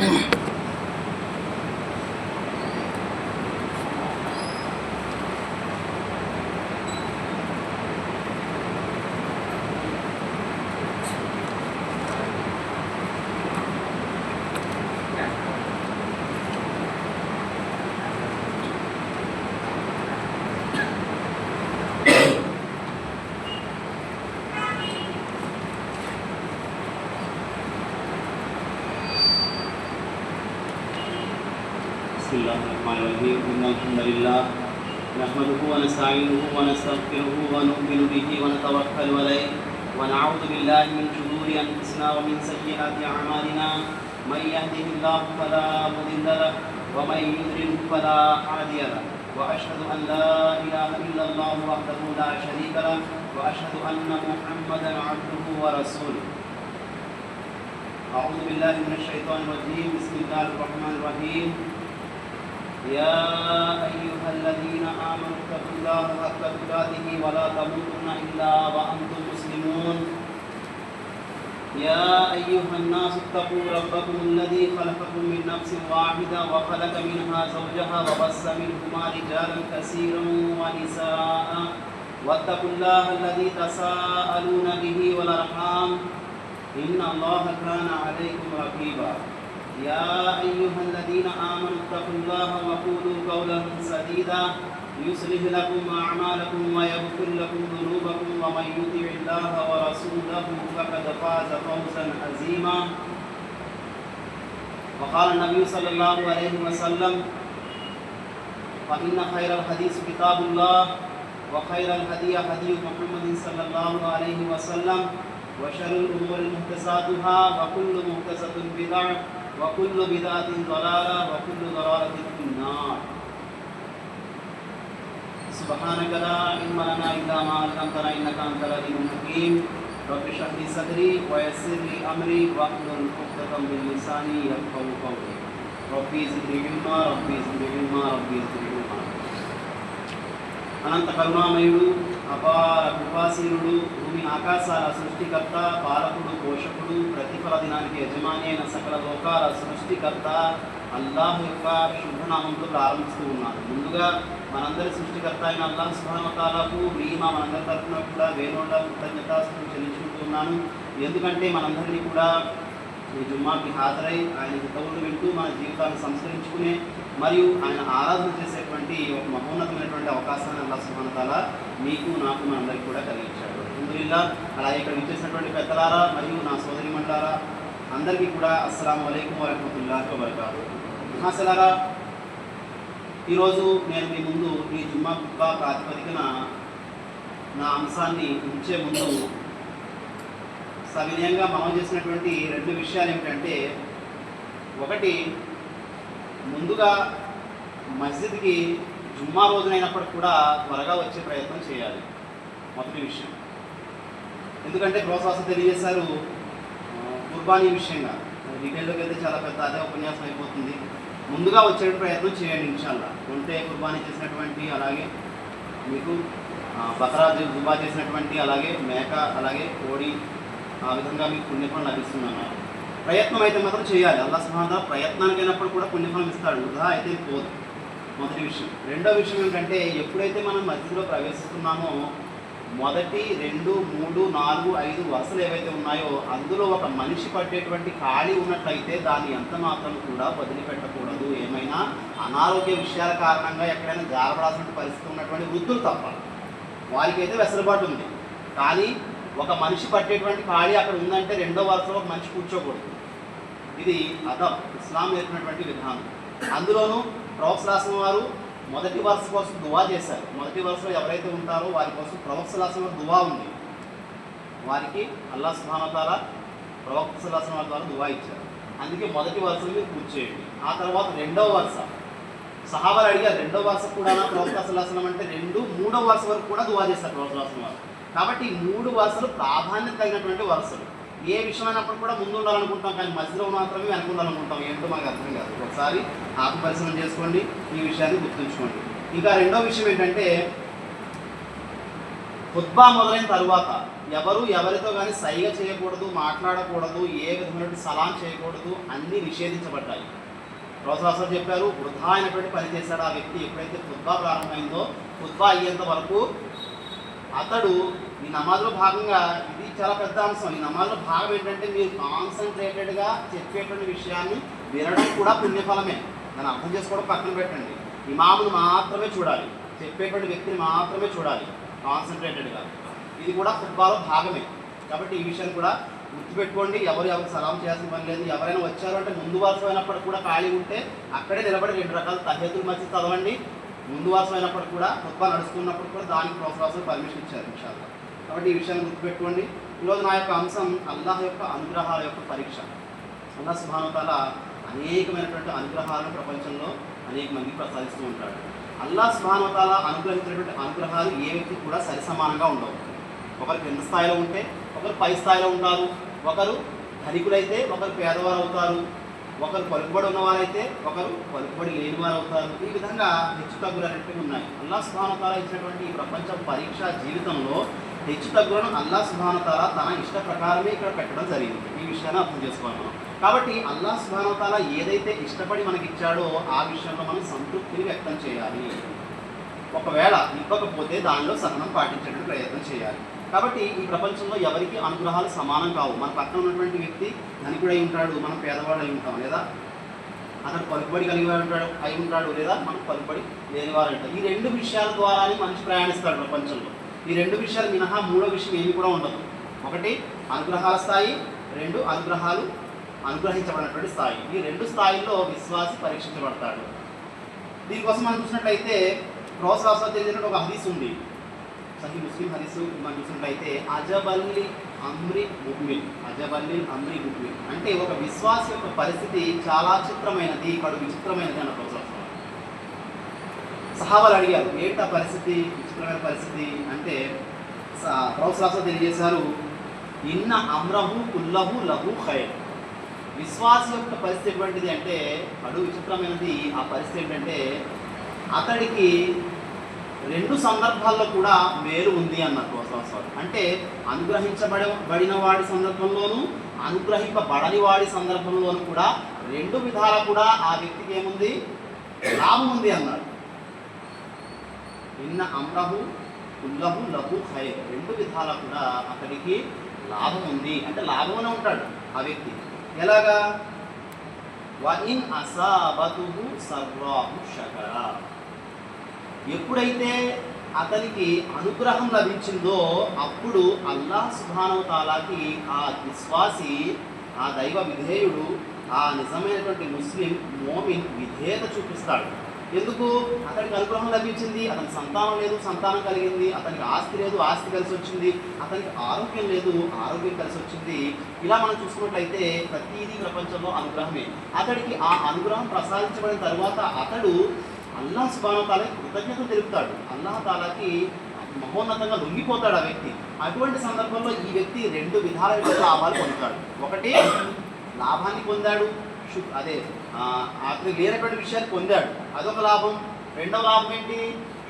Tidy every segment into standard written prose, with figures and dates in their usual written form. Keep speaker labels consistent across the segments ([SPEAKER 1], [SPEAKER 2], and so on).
[SPEAKER 1] बिस्मिल्लाहिर्रहमानिर्रहीम अल्हम्दुलिल्लाह नहमदुहु व नस्तईनुहु व नस्तगफिरुहु व नु'मिनु बिही व नतवक्कलु अलैहि व नअऊज़ु बिल्लाहि मिन शुरूरि अनफुसिना व मिन सय्यिआति अअमालिना मन यहदिहिल्लाहु फला मुदिल्ल लहु व मन युद्लिल्हु फला हादिय लहु व अशहदु अन ला इलाहा इल्लल्लाहु वहदहु ला शरीका लहु व अशहदु अन्न मुहम्मदन अब्दुहु व रसूलुहु अऊज़ु बिल्लाहि मिनश शैतानिर रजीम बिस्मिल्लाहिर रहमानिर रहीम या अय्युहल्लज़ीना आमनु तक़ुल्लाह हक़्क़ तुक़ातिही व ला तमूतुन्ना इल्ला व अंतुम मुस्लिमून या अय्युहन्नासु इत्तक़ू रब्बकुमुल्लज़ी ख़लक़कुम मिन नफ़्सिन वाहिदा व ख़लक़ मिनहा ज़ौजहा व बस्स मिनहुमा रिजालन कसीरन व निसाअ वत्तक़ुल्लाहल्लज़ी तसाअलून बिही वल अरहाम इन्नल्लाह काना अलैकुम रक़ीबा या अय्युहल्लज़ीना आमनु इत्तक़ुल्लाह व क़ूलू क़ौलन सदीदा युस्लिह लकुम अअमालकुम व यग़फिर लकुम ज़ुनूबकुम व मन युति'िल्लाह व रसूलहु फ़क़द फ़ाज़ फ़ौज़न अज़ीमा व क़ाल नबी सल्लल्लाहु अलैहि वसल्लम फ़इन्न ख़ैरल हदीस किताबुल्लाह व ख़ैरल हदी हदी मुहम्मदिन सल्लल्लाहु अलैहि वसल्लम व शर्रुल उमूरि मुहदसातुहा व कुल्लु मुहदसतिन बिदअह व कुल्लु बिदअतिन ज़लाला व कुल्लु ज़लालतिन फिन्नार सुब्हानक ला इल्म लना इल्ला मा अल्लमतना इन्नका अंतल अलीमुल हकीम रब्बि इश्रह ली सदरी व यस्सिर ली अमरी वहलुल उक़दतम मिन लिसानी यफ़क़हू क़ौली रब्बि ज़िदनी इल्मा रब्बि ज़िदनी इल्मा रब्बि ज़िदनी इल्मा అనంత కరుణామయుడు అపార కృపాశీలుడు భూమి ఆకాశాల సృష్టికర్త పాలకుడు పోషకుడు ప్రతిఫల దినానికి యజమాని అయిన సకల లోకాల సృష్టికర్త అల్లాహ్ యొక్క శుభనామంతో ప్రారంభిస్తూ ఉన్నాను. ముందుగా మనందరి సృష్టికర్త అయిన అల్లాహ్ సుబ్హానహు వ తఆలాకు మనందరి తరఫున కూడా వేణోళ్ళ కృతజ్ఞతాస్తుతులు చెల్లించుకుంటున్నాను. ఎందుకంటే మనందరినీ కూడా ఈ జుమ్మాకి హాజరై ఆయన హితవులు వింటూ మన జీవితాన్ని సంస్కరించుకునే మరియు ఆయన ఆరాధన చేసేటువంటి ఒక మహోన్నతమైనటువంటి అవకాశాన్ని అల్లాహ్ సుబ్హానహు వ తఆలా మీకు నాకు మనందరికీ కూడా కలిగించాడు. అల్హమ్దులిల్లాహ్. అలాగే ఇక్కడ విచ్చేసినటువంటి పెద్దలారా మరియు నా సోదరి మండలారా అందరికీ కూడా అస్సలాము అలైకుం వరహ్మతుల్లాహి వబరకాతుహు. మహాశలారా, ఈరోజు నేను మీ ముందు ఈ జుమ్మా ఖుత్బా ప్రాతిపదికన నా అంశాన్ని ఉంచే ముందు సవినయంగా మనం చేసినటువంటి రెండు విషయాలు ఏమిటంటే, ఒకటి, ముందుగా మస్జిద్కి జుమ్మా రోజునైనప్పటికి కూడా త్వరగా వచ్చే ప్రయత్నం చేయాలి. మొదటి విషయం. ఎందుకంటే ప్రోత్సాహం తెలియజేశారు కుర్బానీ విషయంగా. డీటెయిల్లోకి అయితే చాలా పెద్ద అదే ఉపన్యాసం అయిపోతుంది. ముందుగా వచ్చే ప్రయత్నం చేయండి ఇన్షాల్లా. కొంటే కుర్బానీ చేసినటువంటి, అలాగే మీకు బకరా జుబా చేసినటువంటి, అలాగే మేక, అలాగే కోడి, ఆ విధంగా మీకు పుణ్యఫలం లభిస్తుందన్నారు. ప్రయత్నం అయితే మాత్రం చేయాలి. అల్లాహ్ సుబ్హానహు వ తఆలా ప్రయత్నానికి అయినప్పుడు కూడా పుణ్యఫలం ఇస్తాడు, వృధా అయితే పోదు. మొదటి విషయం. రెండో విషయం ఏంటంటే, ఎప్పుడైతే మనం మస్జిద్లో ప్రవేశిస్తున్నామో మొదటి 2, 3, 4, 5 వరుసలు ఏవైతే ఉన్నాయో అందులో ఒక మనిషి పట్టేటువంటి ఖాళీ ఉన్నట్లయితే దాన్ని ఎంత మాత్రం కూడా వదిలిపెట్టకూడదు. ఏమైనా అనారోగ్య విషయాల కారణంగా ఎక్కడైనా జారపడాల్సిన పరిస్థితి ఉన్నటువంటి వృద్ధులు తప్ప వారికైతే వెసులుబాటు ఉంది. కానీ ఒక మనిషి పట్టేటువంటి ఖాళీ అక్కడ ఉందంటే రెండో వరుసలో ఒక మనిషి కూర్చోకూడదు. ఇది అదబ్, ఇస్లాం నేర్పినటువంటి విధానం. అందులోనూ ప్రవక్త సల్లల్లాహు అలైహి వసల్లం వారు మొదటి వరుస కోసం దువా చేశారు. మొదటి వరుసలో ఎవరైతే ఉంటారో వారి కోసం ప్రవక్త సల్లల్లాహు అలైహి వసల్లం దువా ఉంది. వారికి అల్లాహ్ సుబ్హానహు వ తఆలా ప్రవక్త సల్లల్లాహు అలైహి వసల్లం ద్వారా దువా ఇచ్చారు. అందుకే మొదటి వరుసలో మీరు కూర్చోండి. ఆ తర్వాత రెండవ వరుస సహాబాలు అడిగారు, రెండో వరుస కూడా ప్రవక్త సల్లల్లాహు అలైహి వసల్లం అంటే 2, 3వ వరుస వరకు కూడా దువా చేశారు ప్రవక్త సల్లల్లాహు అలైహి వసల్లం వారు. కాబట్టి 3 వరుసలు ప్రాధాన్యత కలిగినటువంటి వరుసలు. ఏ విషయమైనప్పుడు కూడా ముందు ఉండాలనుకుంటాం, కానీ మధ్యలో మాత్రమే వెనక ఉండాలనుకుంటాం. ఏంటో మనకు అర్థం కాదు. ఒకసారి ఆత్మ పరిశీలన చేసుకోండి, ఈ విషయాన్ని గుర్తుంచుకోండి. ఇంకా రెండో విషయం ఏంటంటే, ఖుత్బా మొదలైన తరువాత ఎవరు ఎవరితో కానీ సైగ చేయకూడదు, మాట్లాడకూడదు, ఏ విధమైన సలాం చేయకూడదు, అన్నీ నిషేధించబడ్డాయి. ప్రొఫెసర్ చెప్పారు, వృధా అయినటువంటి పని చేశాడు ఆ వ్యక్తి. ఎప్పుడైతే ఖుత్బా ప్రారంభమైందో, ఖుత్బా అయ్యేంత వరకు అతడు ఈ నమాజ్లో భాగంగా, ఇది చాలా పెద్ద అంశం, ఈ నమాజ్లో భాగం ఏంటంటే మీరు కాన్సన్ట్రేటెడ్గా చెప్పేటువంటి విషయాన్ని వినడం కూడా పుణ్యఫలమే. దాన్ని అర్థం చేసుకోవడం పక్కన పెట్టండి. ఇమామును మాత్రమే చూడాలి, చెప్పేటువంటి వ్యక్తిని మాత్రమే చూడాలి కాన్సన్ట్రేటెడ్గా. ఇది కూడా ఖుత్బాలో భాగమే. కాబట్టి ఈ విషయాన్ని కూడా గుర్తుపెట్టుకోండి. ఎవరు సలాం చేయాల్సిన పని లేదు. ఎవరైనా వచ్చారు అంటే ముందు వరుస అయినప్పటికి కూడా ఖాళీ ఉంటే అక్కడే నిలబడి 2 రకాల తహియతుల్ మస్జిద్ చదవండి. ముందు వరుస అయినప్పటికి కూడా ఖుత్బా నడుస్తున్నప్పుడు కూడా దానికి ప్రొఫెసర్ పర్మిషన్ ఇచ్చారు ఇన్షాల్లాహ్. కాబట్టి ఈ విషయాన్ని గుర్తుపెట్టుకోండి. ఈరోజు నా యొక్క అంశం అల్లాహ్ యొక్క అనుగ్రహాల యొక్క పరీక్ష. అల్లాహ్ సుబ్హానహు వ తఆలా అనేకమైనటువంటి అనుగ్రహాలను ప్రపంచంలో అనేక మందికి ప్రసాదిస్తూ ఉంటాడు. అల్లాహ్ సుబ్హానహు వ తఆలా అనుగ్రహించినటువంటి అనుగ్రహాలు ఏ వ్యక్తికి కూడా సరిసమానంగా ఉండవు. ఒకరు కింద స్థాయిలో ఉంటే ఒకరు పై స్థాయిలో ఉంటారు. ఒకరు ధనికులైతే ఒకరు పేదవారు అవుతారు. ఒకరు పలుకుబడి ఉన్నవారైతే ఒకరు పలుకుబడి లేనివారు అవుతారు. ఈ విధంగా హెచ్చుతగ్గులు అనేవి ఉన్నాయి. అల్లాహ్ సుబ్హానహు వ తఆలా ఇచ్చినటువంటి ఈ ప్రపంచ పరీక్ష జీవితంలో హెచ్చుతగ్గులను అల్లాహ్ సుబ్హానహు వ తఆలా తన ఇష్ట ప్రకారమే ఇక్కడ పెట్టడం జరిగింది. ఈ విషయాన్ని అర్థం చేసుకోవాలి మనం. కాబట్టి అల్లాహ్ సుబ్హానహు వ తఆలా ఏదైతే ఇష్టపడి మనకి ఇచ్చాడో ఆ విషయంలో మనం సంతృప్తిని వ్యక్తం చేయాలి. ఒకవేళ ఇవ్వకపోతే దానిలో సహనం పాటించడానికి ప్రయత్నం చేయాలి. కాబట్టి ఈ ప్రపంచంలో ఎవరికి అనుగ్రహాలు సమానం కావు. మన పక్కన ఉన్నటువంటి వ్యక్తి ధనికుడై ఉంటాడు, మనం పేదవాడు అయి ఉంటాం, లేదా అతను పలుకుబడి కలిగి ఉంటాడు, లేదా మనం పలుకుబడి లేనివారు అంటారు. ఈ 2 విషయాల ద్వారానే మనిషి ప్రయాణిస్తాడు ప్రపంచంలో. ఈ 2 విషయాలు మినహా మూడో విషయం ఏమి కూడా ఉండదు. ఒకటి అనుగ్రహాల స్థాయి, 2 అనుగ్రహాలు అనుగ్రహించబడినటువంటి స్థాయి. ఈ 2 స్థాయిల్లో విశ్వాసి పరీక్షించబడతాడు. దీనికోసం మనం చూసినట్లయితే ప్రొఫెసర్ తెలియజేసిన ఒక హదీస్ ఉంది, సహీ ముస్లిం హదీసు. మనం చూసినట్లయితే అజబల్లి అమ్రి ముక్మిన్, అజబల్లి అమ్రి ముక్మిన్ అంటే ఒక విశ్వాసి యొక్క పరిస్థితి చాలా చిత్రమైనది, కడు విచిత్రమైనది అన్న ప్రొఫెసర్. సహాబాలు అడిగారు, ఏంటా పరిస్థితి, విచిత్రమైన పరిస్థితి అంటే ప్రొఫెసర్ తెలియజేశారు, ఇన్న అమ్రహు కుల్లహు లహు ఖైర్. విశ్వాసి యొక్క పరిస్థితి ఎటువంటిది అంటే కడు విచిత్రమైనది. ఆ పరిస్థితి ఏంటంటే అతడికి 2 సందర్భాల్లో కూడా మేలు ఉంది అన్నారు ప్రొఫెసర్. అంటే అనుగ్రహించబడిన వాడి సందర్భంలోనూ అనుగ్రహింపబడని వాడి సందర్భంలోనూ కూడా 2 విధాల కూడా ఆ వ్యక్తికి ఏముంది, లాభం ఉంది అన్నారు. ఇన్న అమ్రహు కుల్లహు లహు ఖైర్, 2 విధాల కూడా అతడికి లాభం ఉంది. అంటే లాభంగానే ఉంటాడు ఆ వ్యక్తి. ఎలాగా? వఇన్ అసాబతుహు సర్రాహు షకరా. ఎప్పుడైతే అతనికి అనుగ్రహం లభించిందో అప్పుడు అల్లాహ్ సుబ్హానహు వ తఆలాకి ఆ విశ్వాసి, ఆ దైవ విధేయుడు, ఆ నిజమైనటువంటి ముస్లిం మోమిన్ విధేయత చూపిస్తాడు. ఎందుకు? అతనికి అనుగ్రహం లభించింది, అతనికి సంతానం లేదు, సంతానం కలిగింది, అతనికి ఆస్తి లేదు, ఆస్తి కలిసి వచ్చింది, అతనికి ఆరోగ్యం లేదు, ఆరోగ్యం కలిసి వచ్చింది. ఇలా మనం చూసుకున్నట్లయితే ప్రతిదీ ప్రపంచంలో అనుగ్రహమే. అతడికి ఆ అనుగ్రహం ప్రసాదించబడిన తర్వాత అతడు అల్లాహ్ సుబ్హానహు వ తఆలాకి కృతజ్ఞతలు తెలుపుతాడు. అల్లాహ్ తాలాకి మహోన్నతంగా లొంగిపోతాడు ఆ వ్యక్తి. అటువంటి సందర్భంలో ఈ వ్యక్తి 2 విధాలైన లాభాలు పొందుతాడు. ఒకటి లాభాన్ని పొందాడు, అదే అతనికి లేనటువంటి విషయాన్ని పొందాడు, అదొక లాభం. రెండవ లాభం ఏంటి?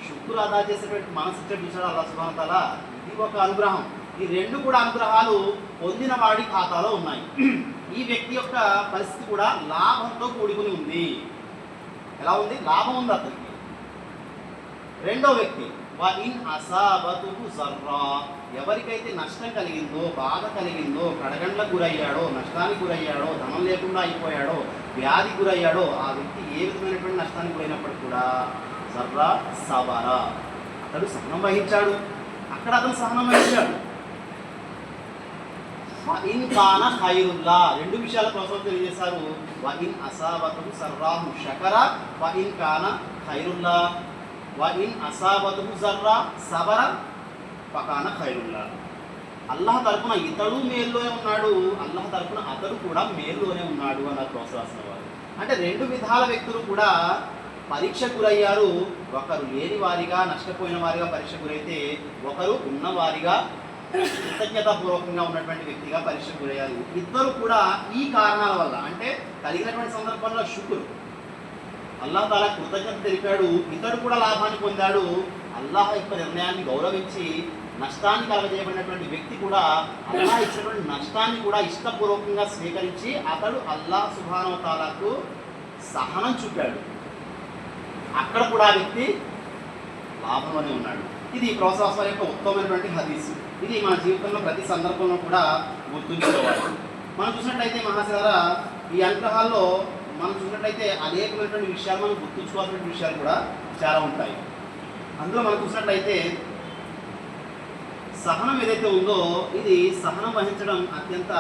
[SPEAKER 1] శుక్రు అదా చేసేటువంటి మనసు చూసాడు అల్లాహ్ సుబ్హానహు వ తఆలా. ఇది ఒక అనుగ్రహం. ఈ 2 కూడా అనుగ్రహాలు పొందిన వాడి ఖాతాలో ఉన్నాయి. ఈ వ్యక్తి యొక్క పరిస్థితి కూడా లాభంతో కూడుకుని ఉంది. ఎలా ఉంది? లాభం ఉంది అతనికి. రెండో వ్యక్తి వఇన్ అసాబతుహు జర్రా, ఎవరికైతే నష్టం కలిగిందో, బాధ కలిగిందో, కడగండ్లకు గురయ్యాడో, నష్టానికి గురయ్యాడో, ధనం లేకుండా అయిపోయాడో, వ్యాధి గురయ్యాడో, ఆ వ్యక్తి ఏ విధమైనటువంటి నష్టానికి గురైనప్పుడు కూడా జర్రా సబరా, అతడు సహనం వహించాడు. అక్కడ అతను సహనం వహించాడు. వఇన్ కాన ఖైరుల్లా, 2 విషయాల కోసం తెలియజేశారు. వఇన్ అసాబతుహు సర్రాహు షకరా వఇన్ కాన ఖైరుల్లా వఇన్ అసాబతుహు జర్రా సబర ఫకాన ఖైరుల్లా. అల్లాహ్ తరపున ఇతడు మేల్లోనే ఉన్నాడు, అల్లాహ్ తరపున అతడు కూడా మేల్లోనే ఉన్నాడు అన్నారు ప్రోత్సహిస్తున్న వారు. అంటే 2 విధాల వ్యక్తులు కూడా పరీక్షకు గురయ్యారు. ఒకరు లేని వారిగా, నష్టపోయిన వారిగా పరీక్ష గురైతే, ఒకరు ఉన్నవారిగా కృతజ్ఞతాపూర్వకంగా ఉన్నటువంటి వ్యక్తిగా పరీక్షకు గురయ్యారు. ఇద్దరు కూడా ఈ కారణాల వల్ల, అంటే కలిగినటువంటి సందర్భంలో శుక్రు, అల్లాహ్ తాలా కృతజ్ఞత తెలిపాడు, ఇతడు కూడా లాభాన్ని పొందాడు. అల్లాహ్ యొక్క నిర్ణయాన్ని గౌరవించి నష్టాన్ని కలగజేయబడినటువంటి వ్యక్తి కూడా అల్లాహ్ ఇచ్చినటువంటి నష్టాన్ని కూడా ఇష్టపూర్వకంగా స్వీకరించి అతడు అల్లాహ్ సుబ్హానహు వ తఆలాకు సహనం చూపాడు. అక్కడ కూడా ఆ వ్యక్తి లాభంలోనే ఉన్నాడు. ఇది ప్రొఫెసర్ యొక్క ఉత్తమమైనటువంటి హదీస్. ఇది మన జీవితంలో ప్రతి సందర్భంలో కూడా గుర్తుంచుకోవాలి. మనం చూసినట్లయితే మహాశివరా ఈ అనుగ్రహాల్లో మనం చూసినట్లయితే అనేకమైనటువంటి విషయాలు మనం గుర్తుంచుకోవాల్సిన విషయాలు కూడా చాలా ఉంటాయి. అందులో మనం చూసినట్లయితే సహనం ఏదైతే ఉందో ఇది సహనం వహించడం అత్యంత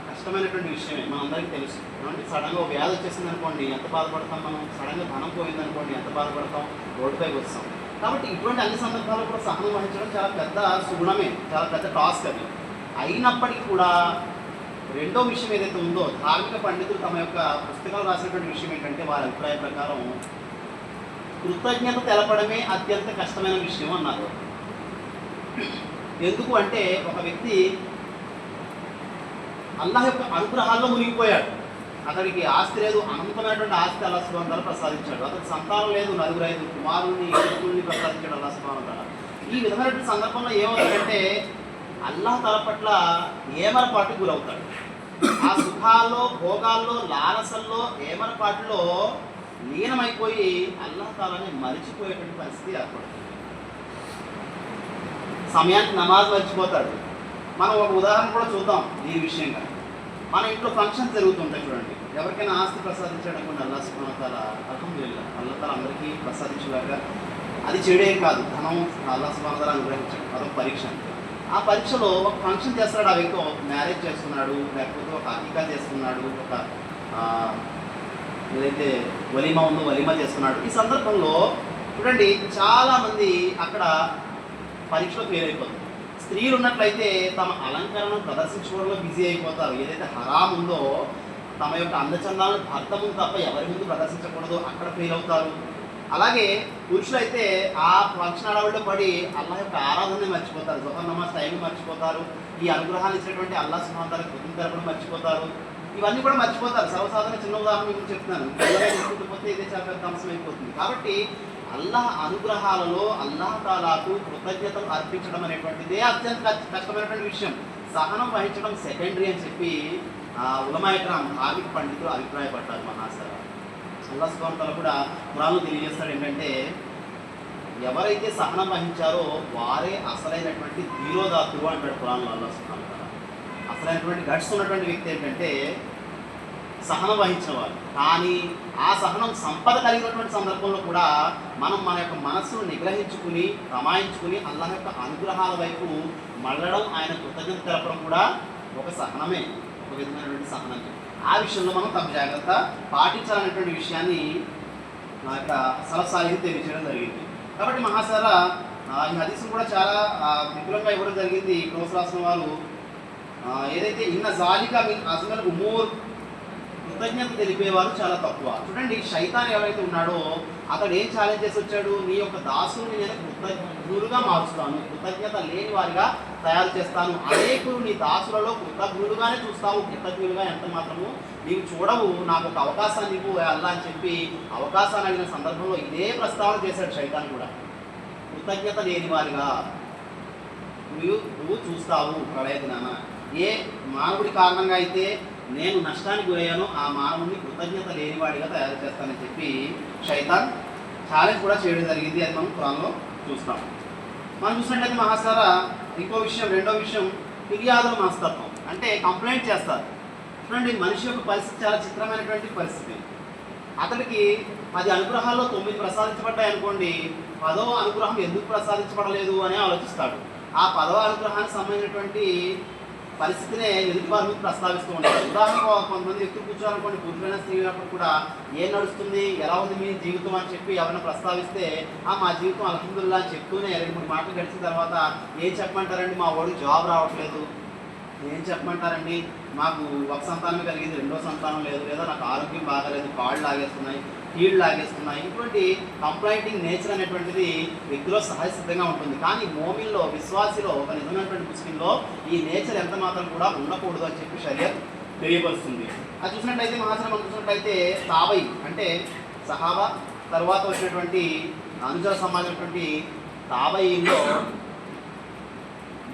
[SPEAKER 1] కష్టమైనటువంటి విషయమే. మనందరికీ తెలుసు. అంటే సడన్గా ఒక వ్యాధి వచ్చేసింది అనుకోండి ఎంత బాధపడతాం, మనం సడన్గా ధనం పోయింది అనుకోండి ఎంత బాధపడతాం, రోడ్డుపైకి వస్తాం. కాబట్టి ఇటువంటి అన్ని సందర్భాల్లో కూడా సహనం వహించడం చాలా పెద్ద సుగుణమే, చాలా పెద్ద టాస్క్ అది. అయినప్పటికీ కూడా రెండో విషయం ఏదైతే ఉందో ధార్మిక పండితులు తమ యొక్క పుస్తకాలు రాసినటువంటి విషయం ఏంటంటే వారి అభిప్రాయం ప్రకారం కృతజ్ఞత తెలపడమే అత్యంత కష్టమైన విషయం అన్నారు. ఎందుకు అంటే ఒక వ్యక్తి అల్లాహ్ యొక్క అనుగ్రహాల్లో మునిగిపోయాడు. అతడికి ఆస్తి లేదు, అనంతమైనటువంటి ఆస్తి అల్లాహ్ సుబ్హానహు వ తఆలా ప్రసాదించాడు. అతనికి సంతానం లేదు, 4-5 కుమారుల్ని కొడుకుల్ని ప్రసాదించాడు అల్లాహ్ సుబ్హానహు వ తఆలా. ఈ విధమైనటువంటి సందర్భంలో ఏమవుతుందంటే అల్లాహ్ తఆలా పట్ల ఏమరపాటు గురవుతాడు. ఆ సుఖాల్లో భోగాల్లో లాలసల్లో ఏమరపాటులో లీనమైపోయి అల్లాహ్ తఆలాని మరిచిపోయేటువంటి పరిస్థితి ఏర్పడుతుంది. సమయానికి నమాజ్ మర్చిపోతాడు. మనం ఒక ఉదాహరణ కూడా చూద్దాం దీని విషయంగా. మన ఇంట్లో ఫంక్షన్స్ జరుగుతుంటాయి చూడండి. ఎవరికైనా ఆస్తి ప్రసాదించాడు అనుకోండి అల్లాహ్ సుబ్హానహు వ తఆలా, అల్హమ్దులిల్లాహ్ అల్లాహ్ తఆలా అందరికీ ప్రసాదించేలాగా. అది చెడే కాదు, ధనం అల్లాహ్ సుబ్హానహు వ తఆలా అనుగ్రహించాడు, అదొక పరీక్ష. ఆ పరీక్షలో ఒక ఫంక్షన్ చేస్తున్నాడు, ఆ వ్యక్తి మ్యారేజ్ చేస్తున్నాడు, లేకపోతే ఒక అకీకా చేస్తున్నాడు, ఒక ఏదైతే వలీమా ఉందో వలీమా చేస్తున్నాడు. ఈ సందర్భంలో చూడండి చాలామంది అక్కడ పరీక్షలో ఫెయిల్ అయిపోతుంది. స్త్రీలు ఉన్నట్లయితే తమ అలంకరణను ప్రదర్శించుకోవడంలో బిజీ అయిపోతారు. ఏదైతే హరాం ఉందో తమ యొక్క అందచందాలను భర్త ముందు తప్ప ఎవరి ముందు ప్రదర్శించకూడదు, అక్కడ ఫెయిల్ అవుతారు. అలాగే పురుషులైతే ఆ ఫంక్షన్ అడవుల్లో పడి అల్లాహ్ యొక్క ఆరాధనని మర్చిపోతారు, జుహర్ నమాజ్ టైంని మర్చిపోతారు, ఈ అనుగ్రహాన్ని ఇచ్చినటువంటి అల్లాహ్ సుబ్హానహు వ తఆలా కృతజ్ఞత తెలపడం మర్చిపోతారు. ఇవన్నీ కూడా మర్చిపోతారు. సర్వసాధారణ చిన్న ఉదాహరణ మీకు చెప్తున్నాను, పోతే ఇదే చాలా పెద్ద అంశం అయిపోతుంది. కాబట్టి అల్లాహ్ అనుగ్రహాలలో అల్లాహ్ తాలాకు కృతజ్ఞతలు అర్పించడం అనేటువంటిదే అత్యంత కష్టమైనటువంటి విషయం. సహనం వహించడం సెకండరీ అని చెప్పి ఉలమాయ కిరామ్ ధార్మిక పండితులు అభిప్రాయపడ్డారు. మహాశర అల్లాహ్ సుబ్హానహు వ తఆలా కూడా ఖురాన్లో తెలియజేస్తాడు ఏంటంటే ఎవరైతే సహనం వహించారో వారే అసలైనటువంటి ధీరోదాతులు అంటాడు ఖురాన్లో అల్లాహ్ సుబ్హానహు వ తఆలా. అసలైనటువంటి గట్స్ ఉన్నటువంటి వ్యక్తి ఏంటంటే సహనం వహించిన వారు. కానీ ఆ సహనం సంపద కలిగినటువంటి సందర్భంలో కూడా మనం మన యొక్క మనస్సును నిగ్రహించుకుని రమాయించుకుని అల్లాహ్ యొక్క అనుగ్రహాల వైపు మళ్ళడం, ఆయన కృతజ్ఞత తెలపడం కూడా ఒక సహనమే, ఒక విధమైనటువంటి సహనమే. ఆ విషయంలో మనం తమ జాగ్రత్త పాటించాలనేటువంటి విషయాన్ని నా యొక్క సలసాలిని తెలియజేయడం జరిగింది. కాబట్టి మహాసారా ఈ హదీసును కూడా చాలా విపులంగా ఇవ్వడం జరిగింది. క్రోస్ రాసిన వారు ఏదైతే ఇన్న జాలికా మీ అజ్మల్ ఉమూర్ కృతజ్ఞత తెలిపేవారు చాలా తక్కువ. చూడండి శైతాన్ ఎవరైతే ఉన్నాడో అతడు ఏం ఛాలెంజ్ చేసి వచ్చాడు, నీ యొక్క దాసుని నేను కృతజ్ఞులుగా మార్చుతాను, కృతజ్ఞత లేని వారిగా తయారు చేస్తాను, అనేకులు నీ దాసులలో కృతజ్ఞులుగానే చూస్తావు, కృతజ్ఞులుగా ఎంత మాత్రము నీవు చూడవు, నాకు ఒక అవకాశాన్ని ఇవ్వు అల్లా అని చెప్పి అవకాశాన్ని అడిగిన సందర్భంలో ఇదే ప్రస్తావన చేశాడు శైతాన్ కూడా. కృతజ్ఞత లేని వారిగా నువ్వు చూస్తావు ప్రళయ దినాన. ఏ మానవుడి కారణంగా అయితే నేను నష్టానికి గురయ్యాను ఆ మానవుని కృతజ్ఞత లేనివాడిగా తయారు చేస్తానని చెప్పి శైతాన్ ఛాలెంజ్ కూడా చేయడం జరిగింది. అది మనం ఖురాన్లో చూస్తాం. మనం చూసినట్లయితే మహాసారా ఇంకో విషయం, రెండో విషయం ఫిర్యాదుల మనస్తత్వం, అంటే కంప్లైంట్ చేస్తారు. చూడండి మనిషి యొక్క పరిస్థితి చాలా చిత్రమైనటువంటి పరిస్థితి. అతడికి 10 అనుగ్రహాల్లో 9 ప్రసాదించబడ్డాయి అనుకోండి, 10వ అనుగ్రహం ఎందుకు ప్రసాదించబడలేదు అని ఆలోచిస్తాడు. ఆ 10వ అనుగ్రహానికి సంబంధించినటువంటి పరిస్థితినే ఎదుటి వారి మీద ప్రస్తావిస్తూ ఉంటారు. ఉదాహరణకు కొంతమంది వ్యక్తులు కూర్చోాలనుకోండి, పురుషులైన స్త్రీలప్పుడు కూడా ఏం నడుస్తుంది, ఎలా ఉంది మీ జీవితం అని చెప్పి ఎవరైనా ప్రస్తావిస్తే మా జీవితం అల్హమ్దులిల్లాహ్ అని చెప్తూనే 2-3 మాటలు గడిచిన తర్వాత ఏం చెప్పమంటారండి, మా వాడికి జాబ్ రావట్లేదు, ఏం చెప్పమంటారండి, మాకు ఒక సంతానమే కలిగింది, రెండో సంతానం లేదు, లేదా నాకు ఆరోగ్యం బాగాలేదు, కాళ్ళు లాగేస్తున్నాయి, కీళ్ళు లాగేస్తున్నాయి. ఇటువంటి కంప్లైంటింగ్ నేచర్ అనేటువంటిది వ్యక్తిలో సహజసిద్ధంగా ఉంటుంది. కానీ మోమిన్లో, విశ్వాసిలో, ఒక నిజమైనటువంటి ముస్లింలో ఈ నేచర్ ఎంత మాత్రం కూడా ఉండకూడదు అని చెప్పి షరియత్ తెలియపరుస్తుంది. అది చూసినట్లయితే మహాసనం మనం చూసినట్లయితే తాబై అంటే సహాబా తర్వాత వచ్చినటువంటి అనుచర సమాజమైనటువంటి తాబైలో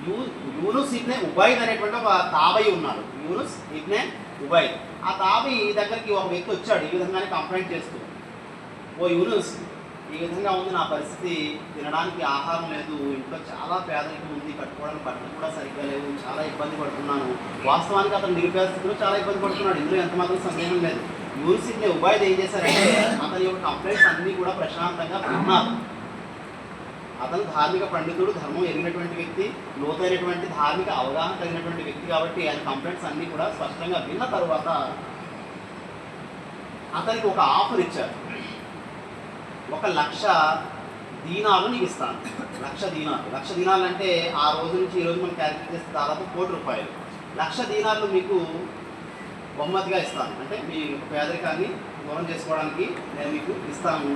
[SPEAKER 1] యూనుస్ ఇబ్నే ఉబైద్ అనేటువంటి ఒక తాబయి ఉన్నాడు. యూనుస్ ఇబ్నే ఉబైద్. ఆ తాబయి దగ్గరికి ఒక వ్యక్తి వచ్చాడు ఈ విధంగానే కంప్లైంట్ చేస్తూ, ఓ యూనుస్, ఈ విధంగా ఉంది నా పరిస్థితి, తినడానికి ఆహారం లేదు, ఇంట్లో చాలా పేదరికం ఉంది, కట్టుకోవడానికి బట్టలు కూడా సరిగ్గా లేవు, చాలా ఇబ్బంది పడుతున్నాను. వాస్తవానికి అతను నిరుపేద స్థితిలో చాలా ఇబ్బంది పడుతున్నాడు, ఇందులో ఎంత మాత్రం సందేహం లేదు. యూనుస్ ఇబ్నే ఉబైద్ ఏం చేశారంటే అతని యొక్క కంప్లైంట్స్ అన్నీ కూడా ప్రశాంతంగా విన్నారు. అతను ధార్మిక పండితుడు, ధర్మం ఎరిగినటువంటి వ్యక్తి, లోతైనటువంటి ధార్మిక అవగాహన కలిగినటువంటి వ్యక్తి కాబట్టి ఆయన కంప్లైంట్స్ అన్నీ కూడా స్పష్టంగా విన్న తరువాత అతనికి ఒక ఆఫర్ ఇచ్చారు. 1,00,000 దీనాలు నీకు ఇస్తాను. 1,00,000 దీనాలు. 1,00,000 దీనాలు అంటే ఆ రోజు నుంచి ఈ రోజు మనం క్యాలిక్యులేట్ చేస్తే దాదాపు ₹1,00,00,000. 1,00,000 దీనాలు మీకు బహుమతిగా ఇస్తాను, అంటే మీ పేదరికాన్ని దూరం చేసుకోవడానికి నేను మీకు ఇస్తాను,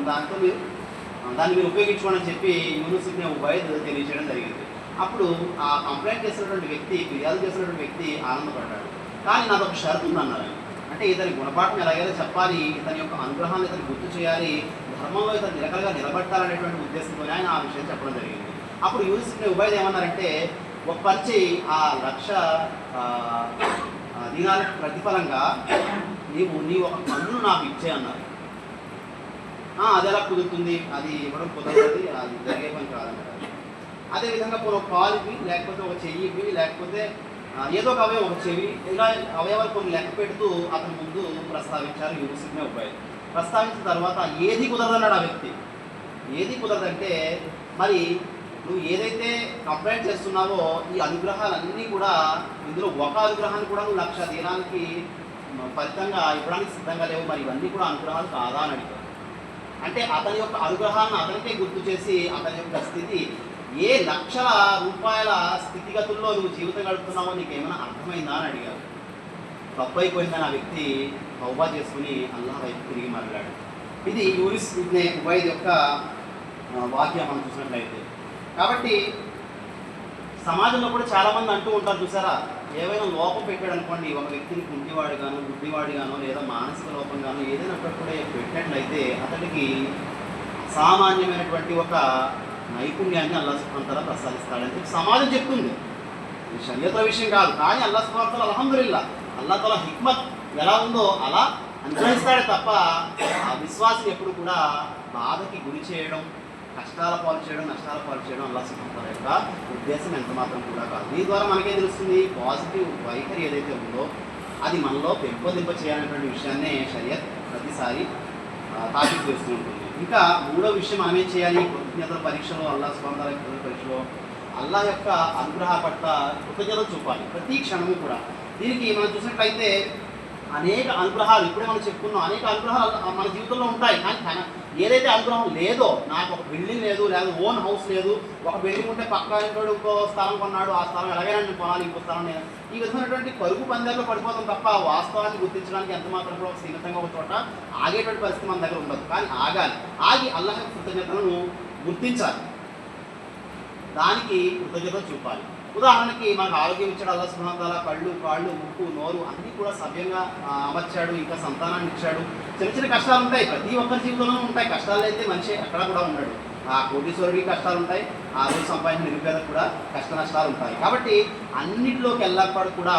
[SPEAKER 1] దాన్ని మీరు ఉపయోగించుకోండి అని చెప్పి యూనుస్ ఇబ్నే ఉబైద్ తెలియజేయడం జరిగింది. అప్పుడు ఆ కంప్లైంట్ చేసినటువంటి వ్యక్తి, ఫిర్యాదు చేసినటువంటి వ్యక్తి ఆనందపడ్డాడు. కానీ నాకు ఒక షరతు ఉందన్నారు. అంటే ఇతని గుణపాఠం ఎలాగైనా చెప్పాలి, ఇతని యొక్క అనుగ్రహాన్ని ఇతను గుర్తు చేయాలి, ధర్మంలో ఇతను నిలకడగా నిలబట్టాలనేటువంటి ఉద్దేశంతోనే ఆయన ఆ విషయం చెప్పడం జరిగింది. అప్పుడు యూనుస్ ఇబ్నే ఉబైద్ ఏమన్నారంటే, ఒక పరిచి ఆ 1,00,000 దీనాలకు ప్రతిఫలంగా నీ ఒక పన్నును నాకు ఇచ్చే అన్నారు. అది ఎలా కుదురుతుంది, అది ఇవ్వడం కుదరదు, అది జరిగే పని కాదన్నారు. అదేవిధంగా ఒక కాలుకి, లేకపోతే ఒక చెయ్యికి, లేకపోతే ఏదో ఒక అవయవం, ఒక చెవి, ఇలా అవయవాలు కొన్ని లెక్క పెడుతూ అతని ముందు ప్రస్తావించారు యూనుస్ ఇబ్నే ఉబైద్. ప్రస్తావించిన తర్వాత ఏది కుదరదన్నాడు ఆ వ్యక్తి. ఏది కుదరదంటే, మరి నువ్వు ఏదైతే కంప్లైంట్ చేస్తున్నావో ఈ అనుగ్రహాలన్నీ కూడా, ఇందులో ఒక అనుగ్రహాన్ని కూడా నువ్వు 1,00,000 దీనానికి ఫలితంగా ఇవ్వడానికి సిద్ధంగా లేవు, మరి ఇవన్నీ కూడా అనుగ్రహాలు కాదా అని అడిగారు. అంటే అతని యొక్క అనుగ్రహాన్ని అతనికే గుర్తు చేసి అతని యొక్క స్థితి, ఏ ₹1,00,000 స్థితిగతుల్లో నువ్వు జీవితం గడుపుతున్నావో నీకేమైనా అర్థమైందా అని అడిగారు. తప్పైపోయిందని ఆ వ్యక్తి తౌబా చేసుకుని అల్లాహ్ వైపు తిరిగి మరలాడు. ఇది యూనుస్ ఇబ్నే ఉబైద్ యొక్క వాక్యం మనం చూసినట్లయితే. కాబట్టి సమాజంలో కూడా చాలామంది అంటూ ఉంటారు చూసారా, ఏవైనా లోపం పెట్టాడు అనుకోండి, ఒక వ్యక్తిని కుంటివాడిగానో, గుడ్డివాడిగానో, లేదా మానసిక లోపంగానో ఏదైనా అక్కడే పెట్టినట్లయితే అతడికి సామాన్యమైనటువంటి ఒక నైపుణ్యాన్ని అల్లాహ్ సుబ్హానహు వ తఆలా ప్రసాదిస్తాడని చెప్పి సమాజం చెప్తుంది. ఇది షరియతుల విషయం కాదు, కానీ అల్లాహ్ సుబ్హానహు వ తఆలా అల్హమ్దులిల్లాహ్ అల్లాహ్ తాలా హిక్మత్ ఎలా ఉందో అలా అనుగ్రహిస్తాడే తప్ప ఆ విశ్వాసం ఎప్పుడు కూడా బాధకి గురి చేయడం, కష్టాల పాలు చేయడం, నష్టాల పాలు చేయడం అల్లాహ్ సుబ్హానహు వ తఆలా యొక్క ఉద్దేశం ఎంత మాత్రం కూడా కాదు. దీని ద్వారా మనకే తెలుస్తుంది పాజిటివ్ వైఖరి ఏదైతే ఉందో అది మనలో పెంపొందింప చేయాలనేటువంటి విషయాన్నే షరియత్ ప్రతిసారి తాకీదు చేస్తూ ఉంటుంది. ఇంకా మూడో విషయం మనం ఏం చేయాలి, కృతజ్ఞతల పరీక్షలో, అల్లాహ్ సుబ్హానహు వ తఆలా కృతజ్ఞతల పరీక్షలో అల్లాహ్ యొక్క అనుగ్రహ పట్ల కృతజ్ఞతలు చూపాలి ప్రతి క్షణము కూడా. దీనికి మనం చూసినట్లయితే అనేక అనుగ్రహాలు, ఇప్పుడే మనం చెప్పుకున్నాం, అనేక అనుగ్రహాలు మన జీవితంలో ఉంటాయి. కానీ ఏదైతే అనుగ్రహం లేదో, నాకు ఒక బిల్డింగ్ లేదు, లేదా ఓన్ హౌస్ లేదు, ఒక బిల్డింగ్ ఉంటే పక్క ఇంకోటి ఇంకో స్థలం కొన్నాడు, ఆ స్థలం ఎలాగైనా నేను కొనాలి, ఇంకో స్థలం నేను, ఈ విధమైనటువంటి పరుగు పందాల్లో పడిపోతాం తప్ప వాస్తవాన్ని గుర్తించడానికి ఎంత మాత్రం కూడా స్థిరంగా ఒక చోట ఆగేటువంటి పరిస్థితి మన దగ్గర ఉండదు. కానీ ఆగాలి, ఆగి అల్లాహ్ కృతజ్ఞతలను గుర్తించాలి, దానికి కృతజ్ఞతలు చూపాలి. ఉదాహరణకి మనకు ఆరోగ్యం ఇచ్చాడు అల్లాహ్ సుబ్హానహు వ తఆలా, కళ్ళు, కాళ్ళు, ముక్కు, నోరు అన్నీ కూడా సవ్యంగా అమర్చాడు, ఇంకా సంతానాన్ని ఇచ్చాడు. చిన్న చిన్న కష్టాలు ఉంటాయి, ప్రతి ఒక్కరి జీవితంలో ఉంటాయి. కష్టాలు అయితే మనిషి ఎక్కడ కూడా ఉన్నాడు. ఆ కోటీశ్వరుడికి కష్టాలు ఉంటాయి, ఆ రోజు సంపాదించిన నిరుపేదకు కూడా కష్ట నష్టాలు ఉంటాయి. కాబట్టి అన్నింటిలోకి వెళ్ళకపోవడం కూడా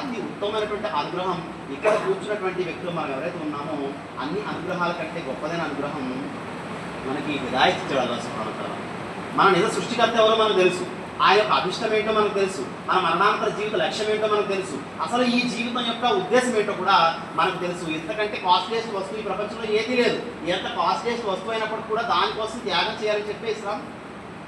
[SPEAKER 1] అతి ఉత్తమమైనటువంటి అనుగ్రహం ఇక్కడ కూర్చున్నటువంటి వ్యక్తులు మనం ఎవరైతే ఉన్నామో అన్ని అనుగ్రహాల కంటే గొప్పదైన అనుగ్రహం మనకి హిదాయత్ ఇచ్చాడు అల్లాహ్ సుబ్హానహు వ తఆలా. మన నిజ సృష్టికర్త ఎవరో మనకు తెలుసు, ఆయన యొక్క అభిష్టం ఏంటో మనకు తెలుసు, మన మరణాంతర జీవిత లక్ష్యం ఏంటో మనకు తెలుసు, అసలు ఈ జీవితం యొక్క ఉద్దేశం ఏంటో కూడా మనకు తెలుసు. ఎంతకంటే కాస్ట్లీయెస్ట్ వస్తువు ఈ ప్రపంచంలో ఏదీ లేదు. ఎంత కాస్ట్లీయెస్ట్ వస్తువు అయినప్పుడు కూడా దానికోసం త్యాగం చేయాలని చెప్పి ఇస్లాం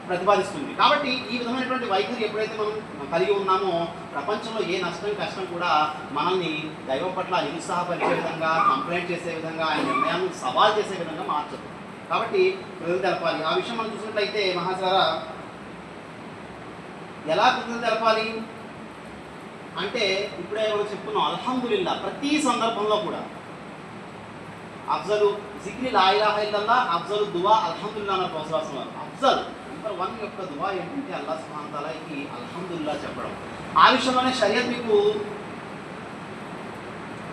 [SPEAKER 1] ప్రతిపాదిస్తుంది. కాబట్టి ఈ విధమైనటువంటి వైఖరి ఎప్పుడైతే మనం కలిగి ఉన్నామో ప్రపంచంలో ఏ నష్టం కష్టం కూడా మనల్ని దైవం పట్ల నిరుత్సాహపరిచే విధంగా, కంప్లైంట్ చేసే విధంగా, ఆయన నిర్ణయాలను సవాల్ చేసే విధంగా మార్చదు. కాబట్టి కృతజ్ఞత తెలపాలి. ఆ విషయం మనం చూసినట్లయితే మహాసారా ఎలా కృతజ్ఞత తెలపాలి అంటే, ఇప్పుడే మనం చెప్పుకున్నాం అల్హమ్దులిల్లాహ్ ప్రతి సందర్భంలో కూడా అఫ్జలు జిక్రి లా ఇలాహా ఇల్లల్లాహ్, అఫ్జలు దువా అల్హమ్దులిల్లాహ్ అన్న ప్రోత్సాహం. అఫ్జల్ నెంబర్ 1 యొక్క దువా ఏంటంటే అల్లాహ్ సుబ్హానహు వ తఆలాకి అల్హమ్దులిల్లాహ్ చెప్పడం. ఆ విషయంలోనే షరియత్ మీకు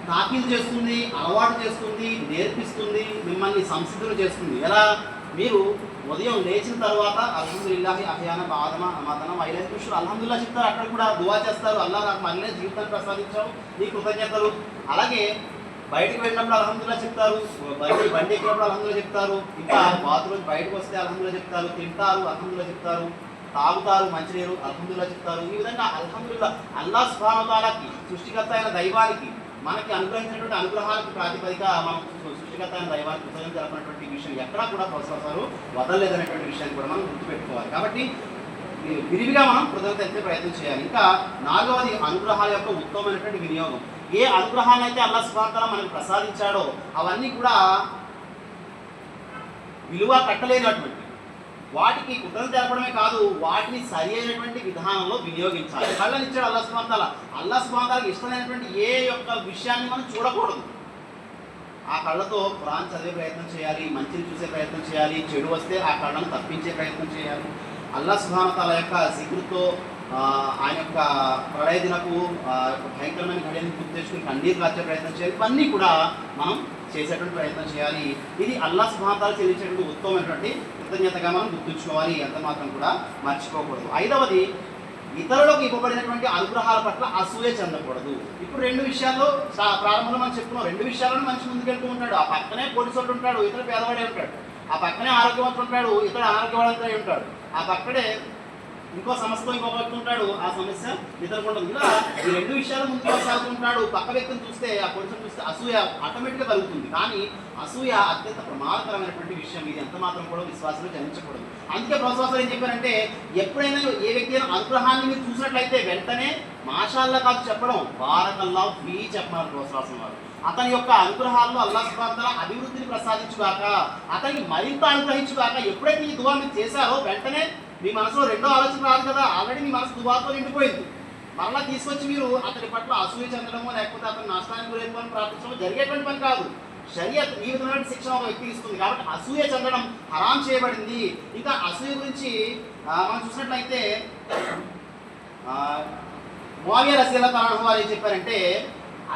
[SPEAKER 1] తాకీదు చేస్తుంది, అలవాటు చేస్తుంది, నేర్పిస్తుంది, మిమ్మల్ని సంసిద్ధులు చేస్తుంది. ఎలా మీరు ఉదయం లేచిన తర్వాత అల్హమ్దులిల్లాహి అహ్యాన బాదమ అమాదన వైలెన్ చూసి అల్హమ్దుల్లా చెప్తారు, అక్కడ కూడా దువా చేస్తారు, అల్లా నాకు మళ్ళీ జీవితాన్ని ప్రసాదించావు నీ కృతజ్ఞతలు. అలాగే బయటకు వెళ్ళినప్పుడు అల్హమ్దుల్లా చెప్తారు, బండి ఎక్కినప్పుడు అల్హమ్దుల్లా చెప్తారు, ఇంకా బాత్రూమ్ బయటకు వస్తే అల్హమ్దుల్లా చెప్తారు, తింటారు అల్హమ్దుల్లా చెప్తారు, తాగుతారు మంచినీరు అల్హమ్దుల్లా చెప్తారు. ఈ విధంగా అల్హమ్దుల్లా అల్లాహ్ సుబ్హానహు వ తఆలాకి సృష్టికర్త అయిన దైవానికి మనకి అనుగ్రహించినటువంటి అనుగ్రహాలకు ప్రాతిపదిక మనం సృష్టికర్త అయిన దైవానికి కృతజ్ఞత జరపనటువంటి విషయం ఎక్కడా కూడా ప్రోత్సాహాలు వదలలేదనేటువంటి విషయాన్ని కూడా మనం గుర్తుపెట్టుకోవాలి. కాబట్టి విరివిగా మనం కృతజ్ఞత అయితే ప్రయత్నం చేయాలి. ఇంకా నాలుగవది అనుగ్రహాల యొక్క ఉత్తమమైనటువంటి వినియోగం. ఏ అనుగ్రహాన్ని అయితే అల్లాహ్ సుబ్హానహు వ తఆలా మనకు ప్రసాదించాడో అవన్నీ కూడా విలువ కట్టలేనటువంటి వాటికి కృతజ్ఞత తెలపడమే కాదు, వాటిని సరి అయినటువంటి విధానంలో వినియోగించాలి. కళ్ళని ఇచ్చాడు అల్లాహ్ సుబ్హానహు వ తఆలా. అల్లాహ్ సుబ్హానహు వ తఆలాకి ఇష్టమైనటువంటి ఏ యొక్క విషయాన్ని మనం చూడకూడదు. ఆ కళ్ళతో ఖురాన్ చదివే ప్రయత్నం చేయాలి, మంచిని చూసే ప్రయత్నం చేయాలి, చెడు వస్తే ఆ కళ్ళను తప్పించే ప్రయత్నం చేయాలి. అల్లాహ్ సుబ్హానహు వ తఆలా యొక్క జిక్రుతో ఆయన యొక్క ప్రళయ దినపు భయంకరమైన ఘడియని గుర్తు తెచ్చుకుని కన్నీరు కాచే ప్రయత్నం చేయాలి. ఇవన్నీ కూడా మనం చేసేటువంటి ప్రయత్నం చేయాలి. ఇది అల్లాహ్ సుబ్హానహు వ తఆలా చెల్లించేటువంటి ఉత్తమమైనటువంటి కృతజ్ఞతగా మనం గుర్తుంచుకోవాలి, ఎంత మాత్రం కూడా మర్చిపోకూడదు. ఐదవది ఇతరులకు ఇవ్వబడినటువంటి అనుగ్రహాల పట్ల అసూయ చెందకూడదు. ఇప్పుడు రెండు విషయాల్లో ప్రారంభంలో మనం చెప్పుకున్నాం, రెండు విషయాలను మనిషి ముందుకెళ్తూ ఉంటాడు. ఆ పక్కనే పోలీసుడు ఉంటాడు, ఇతడు పేదవాడే ఉంటాడు. ఆ పక్కనే ఆరోగ్యవంతుడు ఉంటాడు, ఇతడు అనారోగ్యవంతుడై ఉంటాడు. ఆ పక్కనే ఇంకో సమస్యతో ఇంకో వ్యక్తి ఉంటాడు, ఆ సమస్య ఇతరులకు ఉండదు. ఇలా ఈ రెండు విషయాలు ముందు కొనసాగుతుంటాడు. పక్క వ్యక్తిని చూస్తే, ఆ పొజిషన్ చూస్తే అసూయ ఆటోమేటిక్గా కలుగుతుంది. కానీ అసూయ అత్యంత ప్రమాదకరమైనటువంటి విషయం. ఇది ఎంత మాత్రం కూడా విశ్వాసంలో జనించకూడదు. అందుకే ప్రశ్వాసాలు ఏం చెప్పారంటే, ఎప్పుడైనా ఏ వ్యక్తి అయినా అనుగ్రహాన్ని మీరు చూసినట్లయితే వెంటనే మాషాల్లా కాదు చెప్పడం, బారకల్లాహు ఫీ చెప్పారు ప్రశ్వాసం వారు. అతని యొక్క అనుగ్రహాల్లో అల్లాహ్ సుబ్హానహు వ తఆలా అభివృద్ధిని ప్రసాదించుగాక, అతనికి మరింత అనుగ్రహించుగాక. ఎప్పుడైతే ఈ దువా మీరు చేశారో వెంటనే మీ మనసులో రెండో ఆలోచన రాదు కదా, ఆల్రెడీ మీ మనసు దువాతో నిండిపోయింది. మరలా తీసుకొచ్చి మీరు అతని పట్ల అసూయ చెందడమో లేకపోతే అతని నష్టానికి గురైపోవడం ప్రార్థించడమో జరిగేటువంటి పని కాదు. షరియత్ ఈ విధమైన శిక్షణ ఒక వ్యక్తికి ఇస్తుంది. కాబట్టి అసూయ చెందడం హరాం చేయబడింది. ఇంకా అసూయ గురించి మనం చూసినట్లయితే ముఆవియా రజియల్లాహు అన్హు వారు ఏం చెప్పారంటే,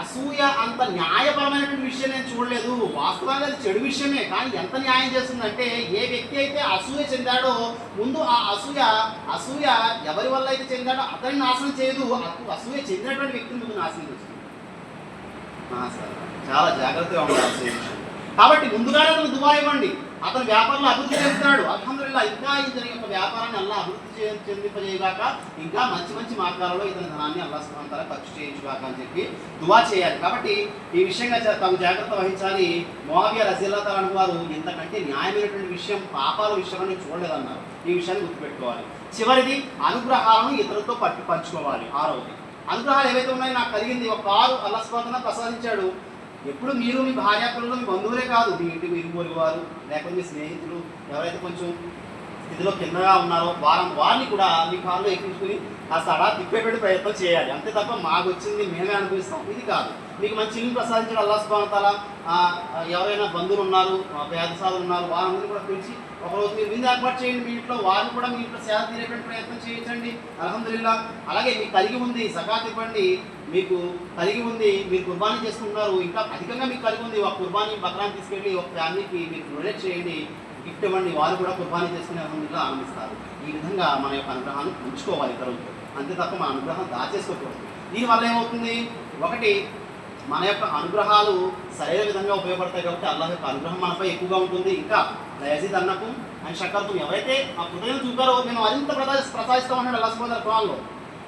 [SPEAKER 1] అసూయ అంత న్యాయపరమైనటువంటి విషయం నేను చూడలేదు. వాస్తవంగా అది చెడు విషయమే, కానీ ఎంత న్యాయం చేస్తుందంటే, ఏ వ్యక్తి అయితే అసూయ చెందాడో ముందు ఆ అసూయ ఎవరి వల్ల అయితే చెందాడో అతన్ని నాశనం చేయదు, అసూయ చెందినటువంటి వ్యక్తిని ముందు నాశనం చేస్తుంది. చాలా జాగ్రత్తగా ఉండాలి అసూయ విషయం. కాబట్టి ముందుగానే అతను దువా ఇవ్వండి. అతను వ్యాపారంలో అభివృద్ధి చెందుతాడు, అల్హమ్దులిల్లా ఇంకా ఇతని యొక్క వ్యాపారాన్ని అల్లాహ్ అభివృద్ధి చెందింపజేయగాక, ఇంకా మంచి మంచి మార్గాలలో ఇతని ధనాన్ని అల్లాహ్ సుబ్హానహు వ తఆలా ఖర్చు చేయించుగాక అని చెప్పి దువా చేయాలి. కాబట్టి ఈ విషయంగా తగు జాగ్రత్త వహించాలి. ముఆవియా రజియల్లాహు అన్హు వారు ఇంతకంటే న్యాయమైనటువంటి విషయం పాపాల విషయంలో నేను చూడలేదన్నారు. ఈ విషయాన్ని గుర్తుపెట్టుకోవాలి. చివరిది అనుగ్రహాలను ఇతరులతో పంచుకోవాలి. ఆరవది అనుగ్రహాలు ఏవైతే ఉన్నాయో, నాకు కలిగింది ఒక కారు అల్లాహ్ సుబ్హానహు వ తఆలా ప్రసాదించాడు. ఎప్పుడు మీరు మీ భార్యాపిల్లలు మీ బంధువులే కాదు, మీ ఇంటికి ఇరుగు వారు లేకపోతే మీ స్నేహితులు ఎవరైతే కొంచెం స్థితిలో కిందగా ఉన్నారో వారిని కూడా మీ కారులో ఎక్కించుకుని కాస్త అలా తిప్పేపెట్టి ప్రయత్నం చేయాలి. అంతే తప్ప మాకు వచ్చింది మేమే అనుభవిస్తాం ఇది కాదు. మీకు మంచి ఇల్లు ప్రసాదించడం అల్లాహ్ సుబ్హానహు వ తఆలా. ఎవరైనా బంధువులు ఉన్నారు, పేదసాదులు ఉన్నారు, వారందరినీ కూడా పిలిచి ఒకరోజు మీరు విందు ఏర్పాటు చేయండి మీ ఇంట్లో, వారిని కూడా మీ ఇంట్లో సేవ తీరేటువంటి ప్రయత్నం చేయించండి. అల్హమ్దులిల్లా. అలాగే మీకు కలిగి ఉంది జకాత్ ఇవ్వండి, మీకు కలిగి ఉంది మీరు కుర్బానీ చేసుకుంటున్నారు, ఇంకా అధికంగా మీకు కలిగి ఉంది ఒక కుర్బానీ బక్రాన్ని తీసుకెళ్ళి ఒక ఫ్యామిలీకి మీరు డొనేట్ చేయండి, గిఫ్ట్ ఇవ్వండి, వారు కూడా కుర్బానీ చేసుకుని అల్హమ్దులిల్లా ఆనందిస్తారు. ఈ విధంగా మన యొక్క అనుగ్రహాన్ని ఉంచుకోవాలి ఇతరులతో, అంతే తప్ప మన అనుగ్రహం దాచేసుకోకూడదు. దీనివల్ల ఏమవుతుంది, ఒకటి మన యొక్క అనుగ్రహాలు సరైన విధంగా ఉపయోగపడతాయి కాబట్టి అల్లాహ్ యొక్క అనుగ్రహం మనపై ఎక్కువగా ఉంటుంది. ఇంకా లయజీద్ అన్నకు అని షకర్తుం, ఎవరైతే ఆ కృతజ్ఞత చూపారో మేము మరింత ప్రసాదిస్తామన్నాడు అల్లాహ్ సుబ్హానహు వ తఆలా.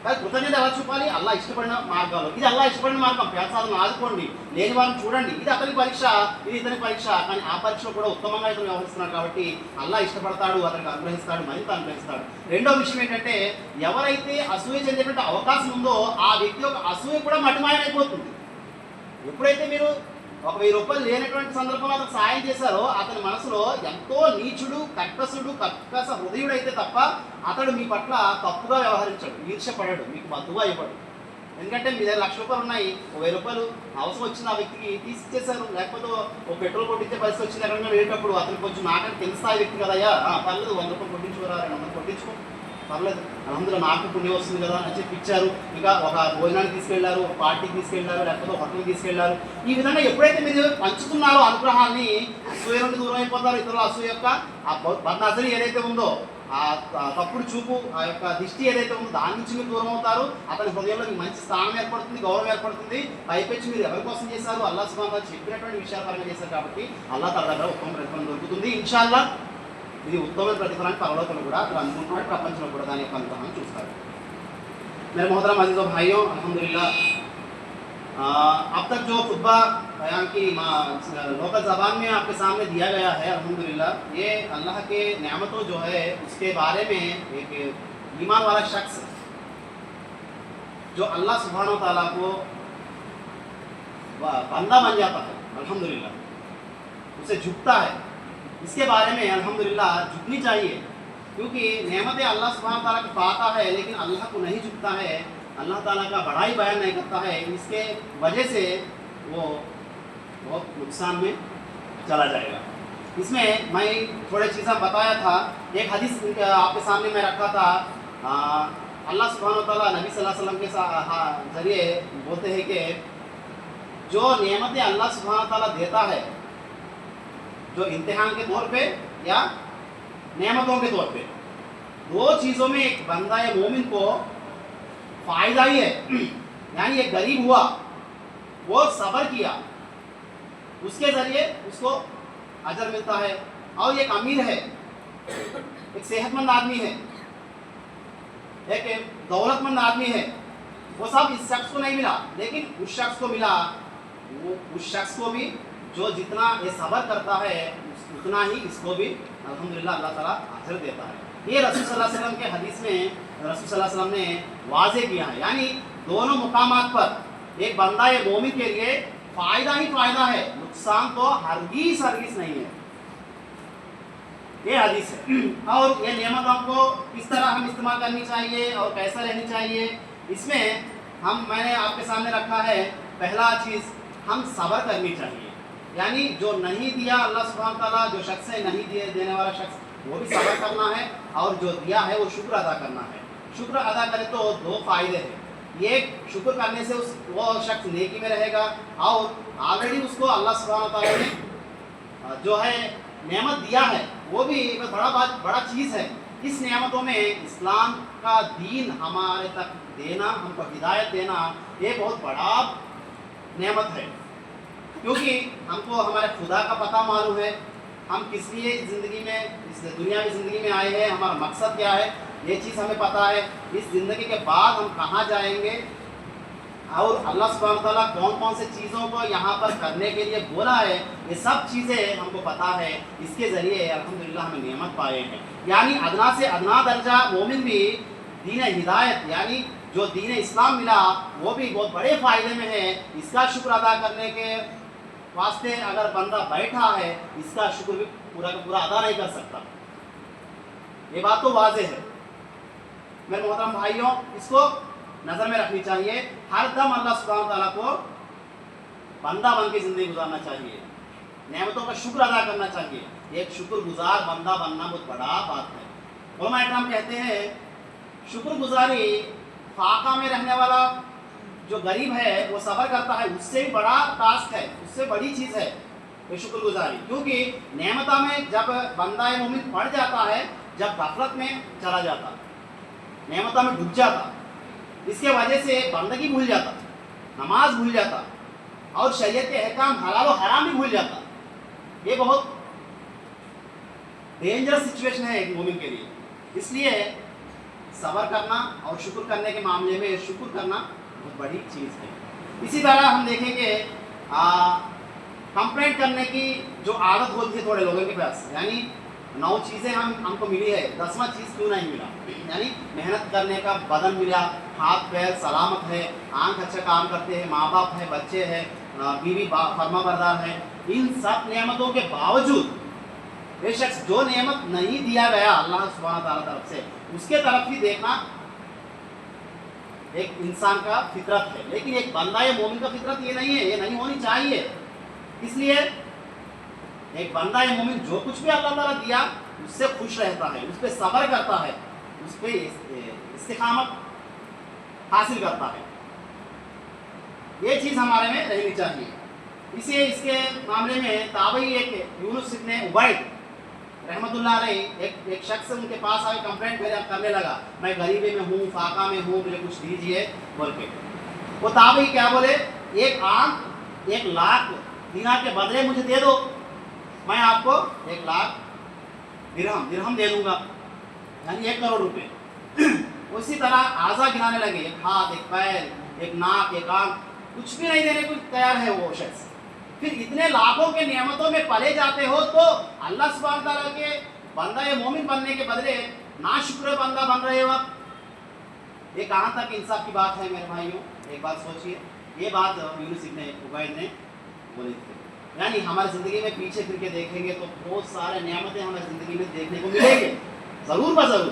[SPEAKER 1] కానీ కృతజ్ఞత ఎలా చూపాలి, అల్లాహ్ ఇష్టపడిన మార్గాలు. ఇది అల్లాహ్ ఇష్టపడిన మార్గం, పేదసాలను ఆదుకోండి, లేని వారిని చూడండి. ఇది అతని పరీక్ష, ఇది ఇతని పరీక్ష. కానీ ఆ పరీక్షలో కూడా ఉత్తమంగా ఇతను వ్యవహరిస్తున్నాడు కాబట్టి అల్లాహ్ ఇష్టపడతాడు, అతనికి అనుగ్రహిస్తాడు, మరింత అనుగ్రహిస్తాడు. రెండో విషయం ఏంటంటే, ఎవరైతే అసూయ చెందేటువంటి అవకాశం ఉందో ఆ వ్యక్తి యొక్క అసూయ కూడా మటుమాయమైపోతుంది. ఎప్పుడైతే మీరు ఒక 1000 రూపాయలు లేనటువంటి సందర్భంలో అతను సాయం చేశారో అతని మనసులో ఎంతో నీచుడు, కర్కశ హృదయుడైతే తప్ప అతడు మీ పట్ల తప్పుగా వ్యవహరించాడు, ఈర్ష్యపడాడు, మీకు మద్దుగా ఇవ్వడు. ఎందుకంటే మీ దగ్గర 1,00,000 రూపాయలు ఉన్నాయి, 1000 రూపాయలు అవసరం వచ్చిన ఆ వ్యక్తికి తీసిచ్చేశారు, లేకపోతే ఒక పెట్రోల్ కొట్టించే పరిస్థితి వచ్చింది ఎక్కడైనా వెళ్ళేటప్పుడు అతను కొంచెం నాకంటే కింద స్థాయి వ్యక్తి కదయ్యా, పర్లేదు 100 రూపాయలు కొట్టించుకోరా, 200 కొట్టించుకో, పర్లేదు అల్హమ్దులిల్లాహ్ నాకు పుణ్యం వస్తుంది కదా అని చెప్పి ఇచ్చారు. ఇంకా ఒక భోజనానికి తీసుకెళ్లారు, ఒక పార్టీకి తీసుకెళ్లారు, లేకపోతే ఒక హోటల్కి తీసుకెళ్లారు. ఈ విధంగా ఎప్పుడైతే మీరు పంచుతున్నారో అనుగ్రహాన్ని, అసూయ నుండి దూరం అయిపోతారు. ఇతరుల అసూయ యొక్క ఆ బద్నజరి ఏదైతే ఉందో, ఆ తప్పుడు చూపు, ఆ యొక్క దిష్టి ఏదైతే ఉందో దాని నుంచి మీరు దూరం అవుతారు. అతని హృదయంలో మీకు మంచి స్థానం ఏర్పడుతుంది, గౌరవం ఏర్పడుతుంది. పైపెచ్చి మీరు ఎవరి కోసం చేశారు? అల్లాహ్ సుబ్హానహు వ తఆలా చెప్పినటువంటి విషయాల పరంగా చేశారు కాబట్టి అల్లాహ్ తఆలా దగ్గర ఉత్తమ ప్రతిఫలం దొరుకుతుంది ఇన్షాల్లాహ్. ఇది ఉత్తమమైన ప్రతిఫలాన్ని పరలోకంలో కూడా అతను అనుకుంటున్నాడు, ప్రపంచంలో కూడా దాని యొక్క అనుగ్రహాన్ని చూస్తాడు. मेरे मोहतरम अज़ीज़ और भाइयों, अल्हम्दुलिल्लाह अब तक जो खुतबा बयान की लोकल ज़बान में आपके सामने दिया गया है, अल्हम्दुलिल्लाह ये अल्लाह के नेमतों जो है उसके बारे में एक ईमान वाला शख्स जो अल्लाह सुब्हानहू व तआला को बंदा बन जाता है, अल्हम्दुलिल्लाह उसे झुकता है, इसके बारे में अल्हम्दुलिल्लाह झुकनी चाहिए। क्योंकि नेमतें अल्लाह सुब्हानहू व तआला की पाता है लेकिन अल्लाह को नहीं झुकता है, अल्लाह ताला का बड़ाई बयान नहीं करता है, इसके वजह से वो बहुत नुकसान में चला जाएगा। इसमें मैं थोड़े चीज़ें बताया था। एक हदीस आपके सामने मैं रखा था। अल्लाह सुब्हानहू व तआला नबी सल्लल्लाहु अलैहि वसल्लम के ज़रिए बोलते हैं कि जो नेमतें अल्लाह सुब्हानहू व तआला देता है, जो इम्तिहान के तौर पे या नेमतों के तौर पे, दो चीज़ों में एक बंदा या मोमिन को फ़ायदा ही है। यानी एक गरीब हुआ, वो सब्र किया, उसके ज़रिए उसको अजर मिलता है। और एक अमीर है, एक सेहतमंद आदमी है, एक दौलतमंद आदमी है, वो सब इस शख्स को नहीं मिला लेकिन उस शख्स को मिला। वो उस शख्स को भी जो जितना ये सब्र करता है उतना ही इसको भी अल्हम्दुलिल्लाह अल्लाह ताला अजर देता है। ये रसूल सल्लल्लाहु अलैहि वसल्लम के हदीस में रसूल सल्लल्लाहु अलैहि वसल्लम ने वाज़े किया है। यानी दोनों मुकामात पर एक बंदा या मोमिन के लिए फ़ायदा ही फ़ायदा है, नुकसान तो हरगिज़ नहीं है। ये हदीस है। और ये नेमतों को किस तरह हम इस्तेमाल करनी चाहिए और कैसा रहनी चाहिए, इसमें मैंने आपके सामने रखा है। पहला चीज़, हम सब्र करनी चाहिए। यानी जो नहीं दिया अल्लाह सुब्हानहू व तआला, जो शख्स है नहीं दिए देने वाला शख्स, वो भी सब्र करना है, और जो दिया है वो शुक्र अदा करना है। शुक्र अदा करे तो दो फ़ायदे हैं। एक, शुक्र करने से वो शख्स नेकी में रहेगा, और ऑलरेडी उसको अल्लाह सुब्हानहू व तआला ने जो है नेमत दिया है वो भी बड़ा चीज़ है। इस नेमतों में इस्लाम का दीन हमारे तक देना, हमको हिदायत देना, ये बहुत बड़ा नेमत है। क्योंकि हमको हमारे खुदा का पता मालूम है, हम किस लिए इस ज़िंदगी में, इस दुनियावी ज़िंदगी में आए हैं, हमारा मकसद क्या है, ये चीज़ हमें पता है। इस ज़िंदगी के बाद हम कहाँ जाएंगे, और अल्लाह सुब्हानहू व तआला कौन कौन से चीज़ों को यहाँ पर करने के लिए बोला है, ये सब चीज़ें हमको पता है। इसके ज़रिए अल्हम्दुलिल्लाह हमें नेमत पाए हैं। यानी अदना से अदना दर्जा मोमिन भी दीन हिदायत, यानी जो दीन इस्लाम मिला वो भी बहुत बड़े फ़ायदे में है। इसका शुक्र अदा करने के वास्ते अगर बंदा बैठा है, इसका शुक्र भी पूरा का पूरा अदा नहीं कर सकता। ये बात तो वाज़े है। मेरे मोहतरम भाइयों, इसको नज़र में रखनी चाहिए। हर दम अल्लाह सुब्हानहू व तआला को बंदा बन के ज़िंदगी गुजारना चाहिए, नेमतों का शुक्र अदा करना चाहिए। एक शुक्रगुजार बंदा बनना बहुत बड़ा बात है। उलमा इकराम कहते हैं शुक्रगुजारी फाका में रहने वाला जो गरीब है वो सब्र करता है, उससे भी बड़ा टास्क है, उससे बड़ी चीज़ है ये शुक्रगुजारी। क्योंकि नेमता में जब बंदा या मोमिन पड़ जाता है, जब गफलत में चला जाता, नेमता में डूब जाता, इसके वजह से बंदगी भूल जाता, नमाज भूल जाता, और शरीयत के अहकाम हलाल और हराम भी भूल जाता। ये बहुत डेंजरस सिचुएशन है एक मोमिन के लिए। इसलिए सब्र करना और शुक्र करने के मामले में शुक्र करना बहुत बड़ी चीज़ है। इसी तरह हम देखेंगे कंप्लेंट करने की जो आदत होती है थोड़े लोगों के पास, यानी 9 चीज़ें हमको मिली है, 10वां चीज़ क्यों नहीं मिला। यानी मेहनत करने का बदन मिला, हाथ पैर सलामत है, आंख अच्छा काम करते हैं, माँ बाप है, बच्चे हैं, बीवी फर्माबरदार है, इन सब नेमतों के बावजूद ये शख्स जो नेमत नहीं दिया गया अल्लाह सुब्हानहू व तआला तरफ से, उसके तरफ ही देखना एक इंसान का फितरत है। लेकिन एक बंदा या मोमिन का फितरत ये नहीं है, ये नहीं होनी चाहिए। इसलिए एक बंदा या मोमिन जो कुछ भी अल्लाह ताला दिया उससे खुश रहता है, उस पर सब्र करता है, उस पर इस्तिकामत हासिल करता है। ये चीज़ हमारे में रहनी चाहिए। इसे इसके मामले में ताबई एक यूनुस इब्न उबैद रहमतुल्लाह अलैह एक शख्स उनके पास आके कंप्लेंट करने लगा, मैं गरीबी में हूँ, फाका में हूँ, मुझे कुछ दीजिए बोल के। वो ताबई क्या बोले, एक आंख 1 लाख दिनार के बदले मुझे दे दो, मैं आपको 1 लाख दिरहम दे दूंगा, यानी 1 करोड़ रुपए। उसी तरह आज़ा गिनाने लगे, एक हाथ, एक पैर, एक नाक, एक आंख, कुछ भी नहीं देने को तैयार है वो शख्स। फिर इतने लाखों के नियमतों में पले जाते हो तो अल्लाह सुब्हान तआला के बंदा या मोमिन बनने के बदले नाशुक्र बंदा बन रहे हो आप। ये कहाँ तक इंसाफ की बात है मेरे भाइयों? एक बात सोचिए, ये बात यूनुस इब्न उबैद ने बोली थी। यानी हमारी ज़िंदगी में पीछे फिर के देखेंगे तो बहुत सारे नियामतें हमारी ज़िंदगी में देखने को मिलेंगे, ज़रूर ज़रूर,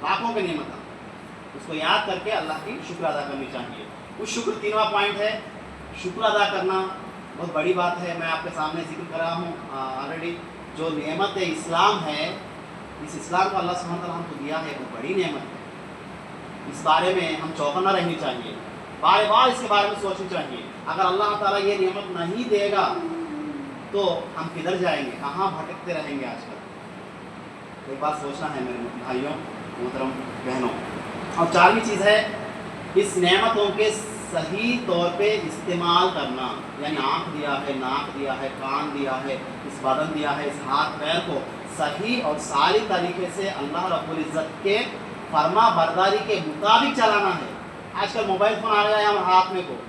[SPEAKER 1] लाखों के नियमत। उसको याद करके अल्लाह की शुक्र अदा करनी चाहिए। उस शुक्र 3वां पॉइंट है, शुक्र अदा करना बहुत बड़ी बात है। मैं आपके सामने जिक्र कर रहा हूँ ऑलरेडी, जो नेमत इस्लाम है, इस इस्लाम को अल्लाह सुब्हानहू तआला हमको दिया है, वो बड़ी नेमत है। इस बारे में हम चौकन्ना रहनी चाहिए, बार बार इसके बारे में सोचनी चाहिए। अगर अल्लाह ताला ये नेमत नहीं देगा तो हम किधर जाएंगे, कहाँ भटकते रहेंगे आजकल। एक बात सोचना है मेरे भाइयों, मोहतरम बहनों। और 4वीं चीज़ है, इस नेमतों के सही तौर पे इस्तेमाल करना। यानी आँख दिया है, नाक दिया है, कान दिया है, इस बदन दिया है, इस हाथ पैर को सही और सारी तरीके से अल्लाह रब्बुल इज़्ज़त के फर्मा बरदारी के मुताबिक चलाना है। आजकल मोबाइल फ़ोन आ गया है हम हाथ में को,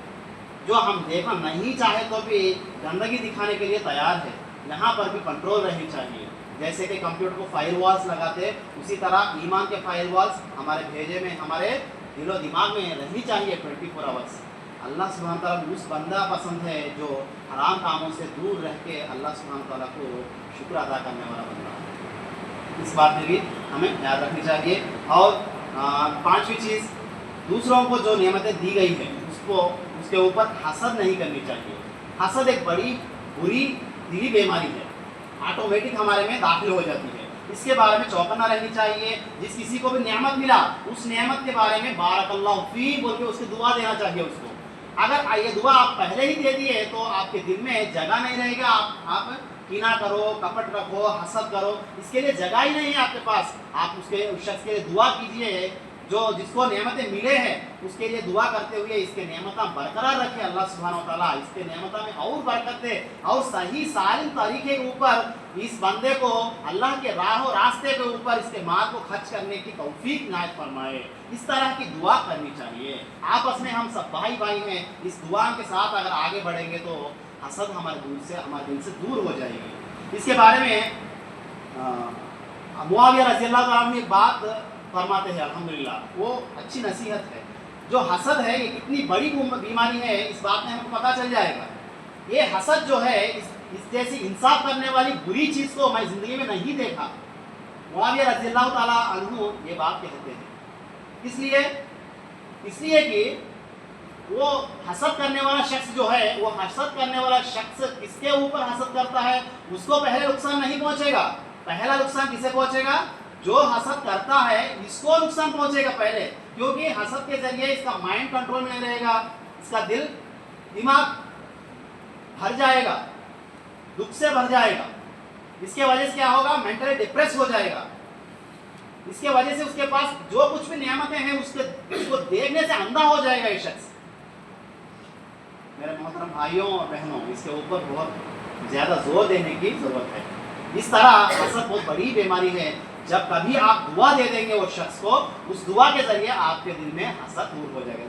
[SPEAKER 1] जो हम देखना नहीं चाहे तो भी गंदगी दिखाने के लिए तैयार है। यहाँ पर भी कंट्रोल रहनी चाहिए। जैसे कि कंप्यूटर को फायरवॉल्स लगाते, उसी तरह ईमान के फायरवॉल्स हमारे भेजे में, हमारे दिलो दिमाग में रहनी चाहिए 24 आवर्स। अल्लाह सुब्हानहू तआला उस बंदा पसंद है जो हराम कामों से दूर रह के अल्लाह सुब्हानहू तआला को शुक्र अदा करने वाला बंदा है। इस बात में भी हमें याद रखनी चाहिए। और 5वीं चीज़, दूसरों को जो नेमतें दी गई है उसको उसके ऊपर हसद नहीं करनी चाहिए। हसद एक बड़ी बुरी दिली बीमारी है, ऑटोमेटिक हमारे में दाखिल हो जाती है। इसके बारे में चौकन्ना रहनी चाहिए। जिस किसी को भी नेमत मिला, उस नेमत के बारे में बारकल्लाहु फी बोल के उसकी दुआ देना चाहिए उसको। अगर ये दुआ आप पहले ही दे दिए तो आपके दिल में जगह नहीं रहेगा। आप कीना करो, कपट रखो, हसद करो, इसके लिए जगह ही नहीं है आपके पास। आप उस शख्स के लिए दुआ कीजिए जो जिसको नेमतें मिले हैं, उसके लिए दुआ करते हुए इसके नेमत बरकरार रखे अल्लाह सुब्हानहू तआला, इसके नेमत में और बरकत दे और सही सालिम तरीके के ऊपर इस बंदे को अल्लाह के रास्ते के ऊपर इसके माल को खर्च करने की तौफीक नायत फरमाए। इस तरह की दुआ करनी चाहिए। आपस में हम सब भाई भाई हैं, इस दुआ के साथ अगर आगे बढ़ेंगे तो हसद हमारे दिल से दूर हो जाएगी। इसके बारे में मुआविया रज़ियल्लाहु तआला अन्हु एक बात फरमाते हैं, अल्हम्दुलिल्लाह, वो अच्छी नसीहत है। जो हसद है ये कितनी बड़ी बीमारी है, इस बात में हमको पता चल जाएगा। ये हसद जो है, इस जैसी इंसाफ करने वाली बुरी चीज़ को मैं ज़िंदगी में नहीं देखा। मुआविया रज़ियल्लाहु तआला अन्हु ये बात कहते हैं इसलिए कि वो हसद करने वाला शख्स जो है, वो हसद करने वाला शख्स किसके ऊपर हसद करता है, उसको पहले नुकसान नहीं पहुँचेगा। पहला नुकसान किसे पहुँचेगा? जो हसद करता है इसको नुकसान पहुंचेगा पहले, क्योंकि हसद के जरिए इसका माइंड कंट्रोल में नहीं रहेगा, इसका दिमाग भर जाएगा, दुख से भर जाएगा। इसके वजह से क्या होगा? मेंटली डिप्रेस हो जाएगा। इसके वजह से उसके पास जो कुछ भी नियामतें हैं उसको देखने से अंधा हो जाएगा ये शख्स। मेरे मोहतरम भाइयों और बहनों, इसके ऊपर बहुत ज़्यादा जोर देने की ज़रूरत है। इस तरह हसद बहुत बड़ी बीमारी है। जब कभी आप दुआ दे देंगे वो शख्स को, उस दुआ के ज़रिए आपके दिल में हसद दूर हो जाएगा।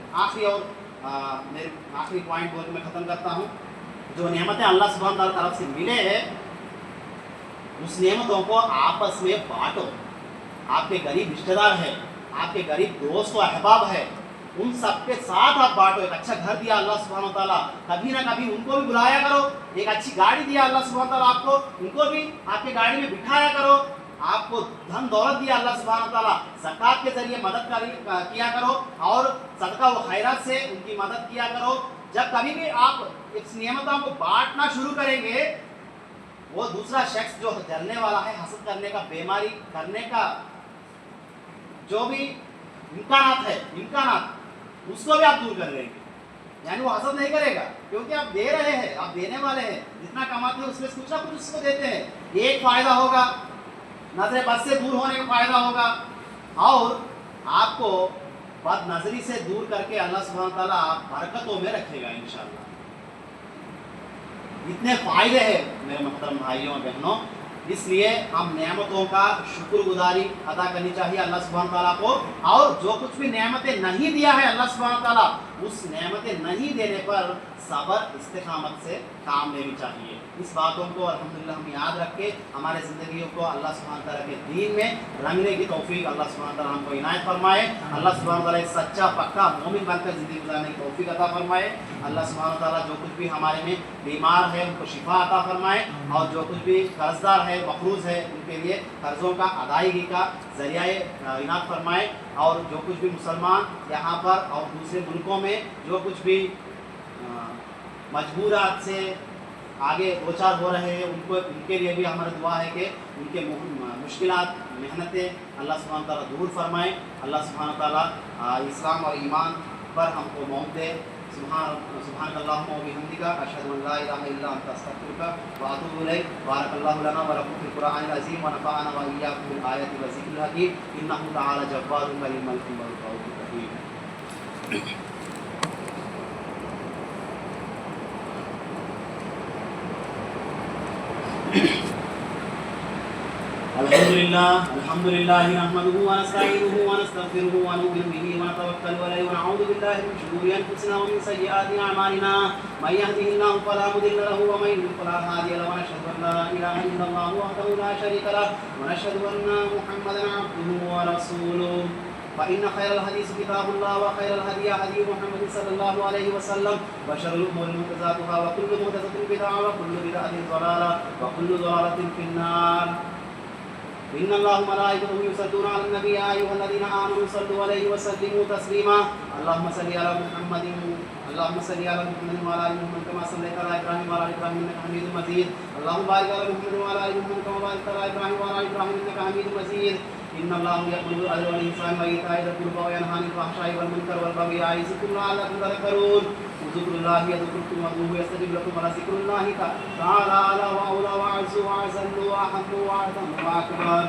[SPEAKER 1] मेरे आखिरी पॉइंट बोल के मैं ख़त्म करता हूँ। जो नेमतें अल्लाह सुब्हानहू तआला तरफ से मिले हैं, उस नेमतों को आपस में बांटो। आपके गरीब रिश्तेदार है, आपके गरीब दोस्त और अहबाब है, उन सबके साथ आप बांटो। एक अच्छा घर दिया अल्लाह सुब्हानहू तआला, कभी ना कभी उनको भी बुलाया करो। एक अच्छी गाड़ी दिया अल्लाह सुब्हानहू तआला आपको, उनको भी आपके गाड़ी में बिठाया करो। आपको धन दौलत दिया अल्लाह सुब्हानहू तआला, ज़कात के जरिए मदद किया करो और सदका व खैरात से उनकी मदद किया करो। जब कभी भी आप इस नियमतों को बांटना शुरू करेंगे, वो दूसरा शख्स जो जलने वाला है, हसद करने का, बेमारी करने का जो भी इम्कानात है, इम्कानात उसको भी आप दूर कर देंगे। यानी वो हसद नहीं करेगा, क्योंकि आप दे रहे हैं, आप देने वाले हैं, जितना कमाते हैं उसमें कुछ ना कुछ उसको देते हैं। एक फायदा होगा, नजर बद से दूर होने का फायदा होगा, और आपको बद नजरी से दूर करके अल्लाह सुब्हान ताला बरकतों में रखेगा इंशाअल्लाह। इतने फायदे हैं मेरे मोहतरम भाइयों और बहनों, इसलिए हम नेमतों का शुक्रगुजारी अदा करनी चाहिए अल्लाह सुब्हान ताला को। और जो कुछ भी नेमतें नहीं दिया है अल्लाह सुब्हान ताला, उस नेमतें नहीं देने पर सब्र इस्तिकामत से काम लेनी चाहिए। इस बातों को अल्हम्दुलिल्लाह हम याद रख के हमारे ज़िंदगियों को अल्लाह सुब्हान ताला के दीन में रंगने की तौफीक अल्लाह सुब्हान ताला हमको इनायत फरमाए। अल्लाह सुब्हान ताला एक सच्चा पक्का मोमिन बनकर ज़िंदगी गुजारने की तौफीक अता फरमाए। अल्लाह सुब्हान ताला जो कुछ भी हमारे में बीमार है उनको शिफा अता फरमाए, और जो कुछ भी कर्जदार है, मकरूज़ है, उनके लिए कर्ज़ों का अदायगी का ज़रिया इनात फरमाए। और जो कुछ भी मुसलमान यहाँ पर और दूसरे मुल्कों में जो कुछ भी मजबूरात से आगे दो-चार हो रहे हैं, उनके लिए भी हमारी दुआ है कि उनके मुश्किलात, मेहनतें अल्लाह सुब्हान ताला दूर फरमाए। अल्लाह सुब्हान ताला इस्लाम और ईमान पर हमको मौत दे। सुब्हानकल्लाहुम्मा व बिहम्दिका अशहदु अन ला इलाहा इल्ला अंता अस्तगफिरुका व अतूबु इलैक। बारकल्लाहु लना व लकुम फिल कुरआनिल अज़ीम व नफ़अना व इय्याकुम बिल आयाति व ज़िक्रिल हकीम। इन्नहु तआला जब्बारुन करीम मलिकुन व रऊफ़ुर रहीम। अल्हम्दुलिल्लाह नहमदुहु व नस्तईनुहुहु व नस्तगफिरुहु व नु'मिनु बिही व नतवक्कलु अलैहि व नऊज़ु बिल्लाहि मिन शुरूरि अनफुसिना व मिन सय्यिआति अअमालिना। मन यहदिहिल्लाहु फला मुदिल्ल लहु व मन युद्लिल फला हादिय लहु। व नशहदु अन ला इलाहा इल्लल्लाहु वहदहु ला शरीका लहु व नशहदु अन्न मुहम्मदन अब्दुहु व रसूलुहु। फ़इन्न खैरल हदीस किताबुल्लाह व खैरल हदी हदी मुहम्मद सल्लल्लाहु अलैहि वसल्लम व शर्रुल उमूरि मुहदसातुहा व कुल्लु मुहदसतिन बिदअह व कुल्लु बिदअतिन ज़लाला व कुल्लु ज़लालतिन फिन्नार। इन्नल्लाह व मलाइकतहु युसल्लूना अलन नबी या अय्युहल्लज़ीना आमनू सल्लु अलैहि व सल्लिमू तस्लीमा। अल्लाहुम्मा सल्लि अला मुहम्मदिन व अला आलि मुहम्मद कमा सल्लैता अला इब्राहीम व अला आलि इब्राहीम इन्नका हमीदुम मजीद। अल्लाहुम्मा बारिक अला मुहम्मद व अला आलि मुहम्मद कमा बारकता अला इब्राहीम व अला आलि इब्राहीम इन्नका हमीदुम मजीद। इन्नल्लाह यअमुरु बिल अदलि वल इहसानि व ईताइ ज़िल क़ुर्बा व यनहा अनिल फ़हशाइ वल मुनकर वल बग़yi यअइज़ुकुम लअल्लकुम तज़क्करून। उज़्कुरुल्लाह यज़कुरुकुम वदूहु यस्तजिब लकुम व लज़िक्रुल्लाहि तआला अला व औला व अअज़्ज़ु व अजल्लु व अहम्मु व अअज़मु व अकबर।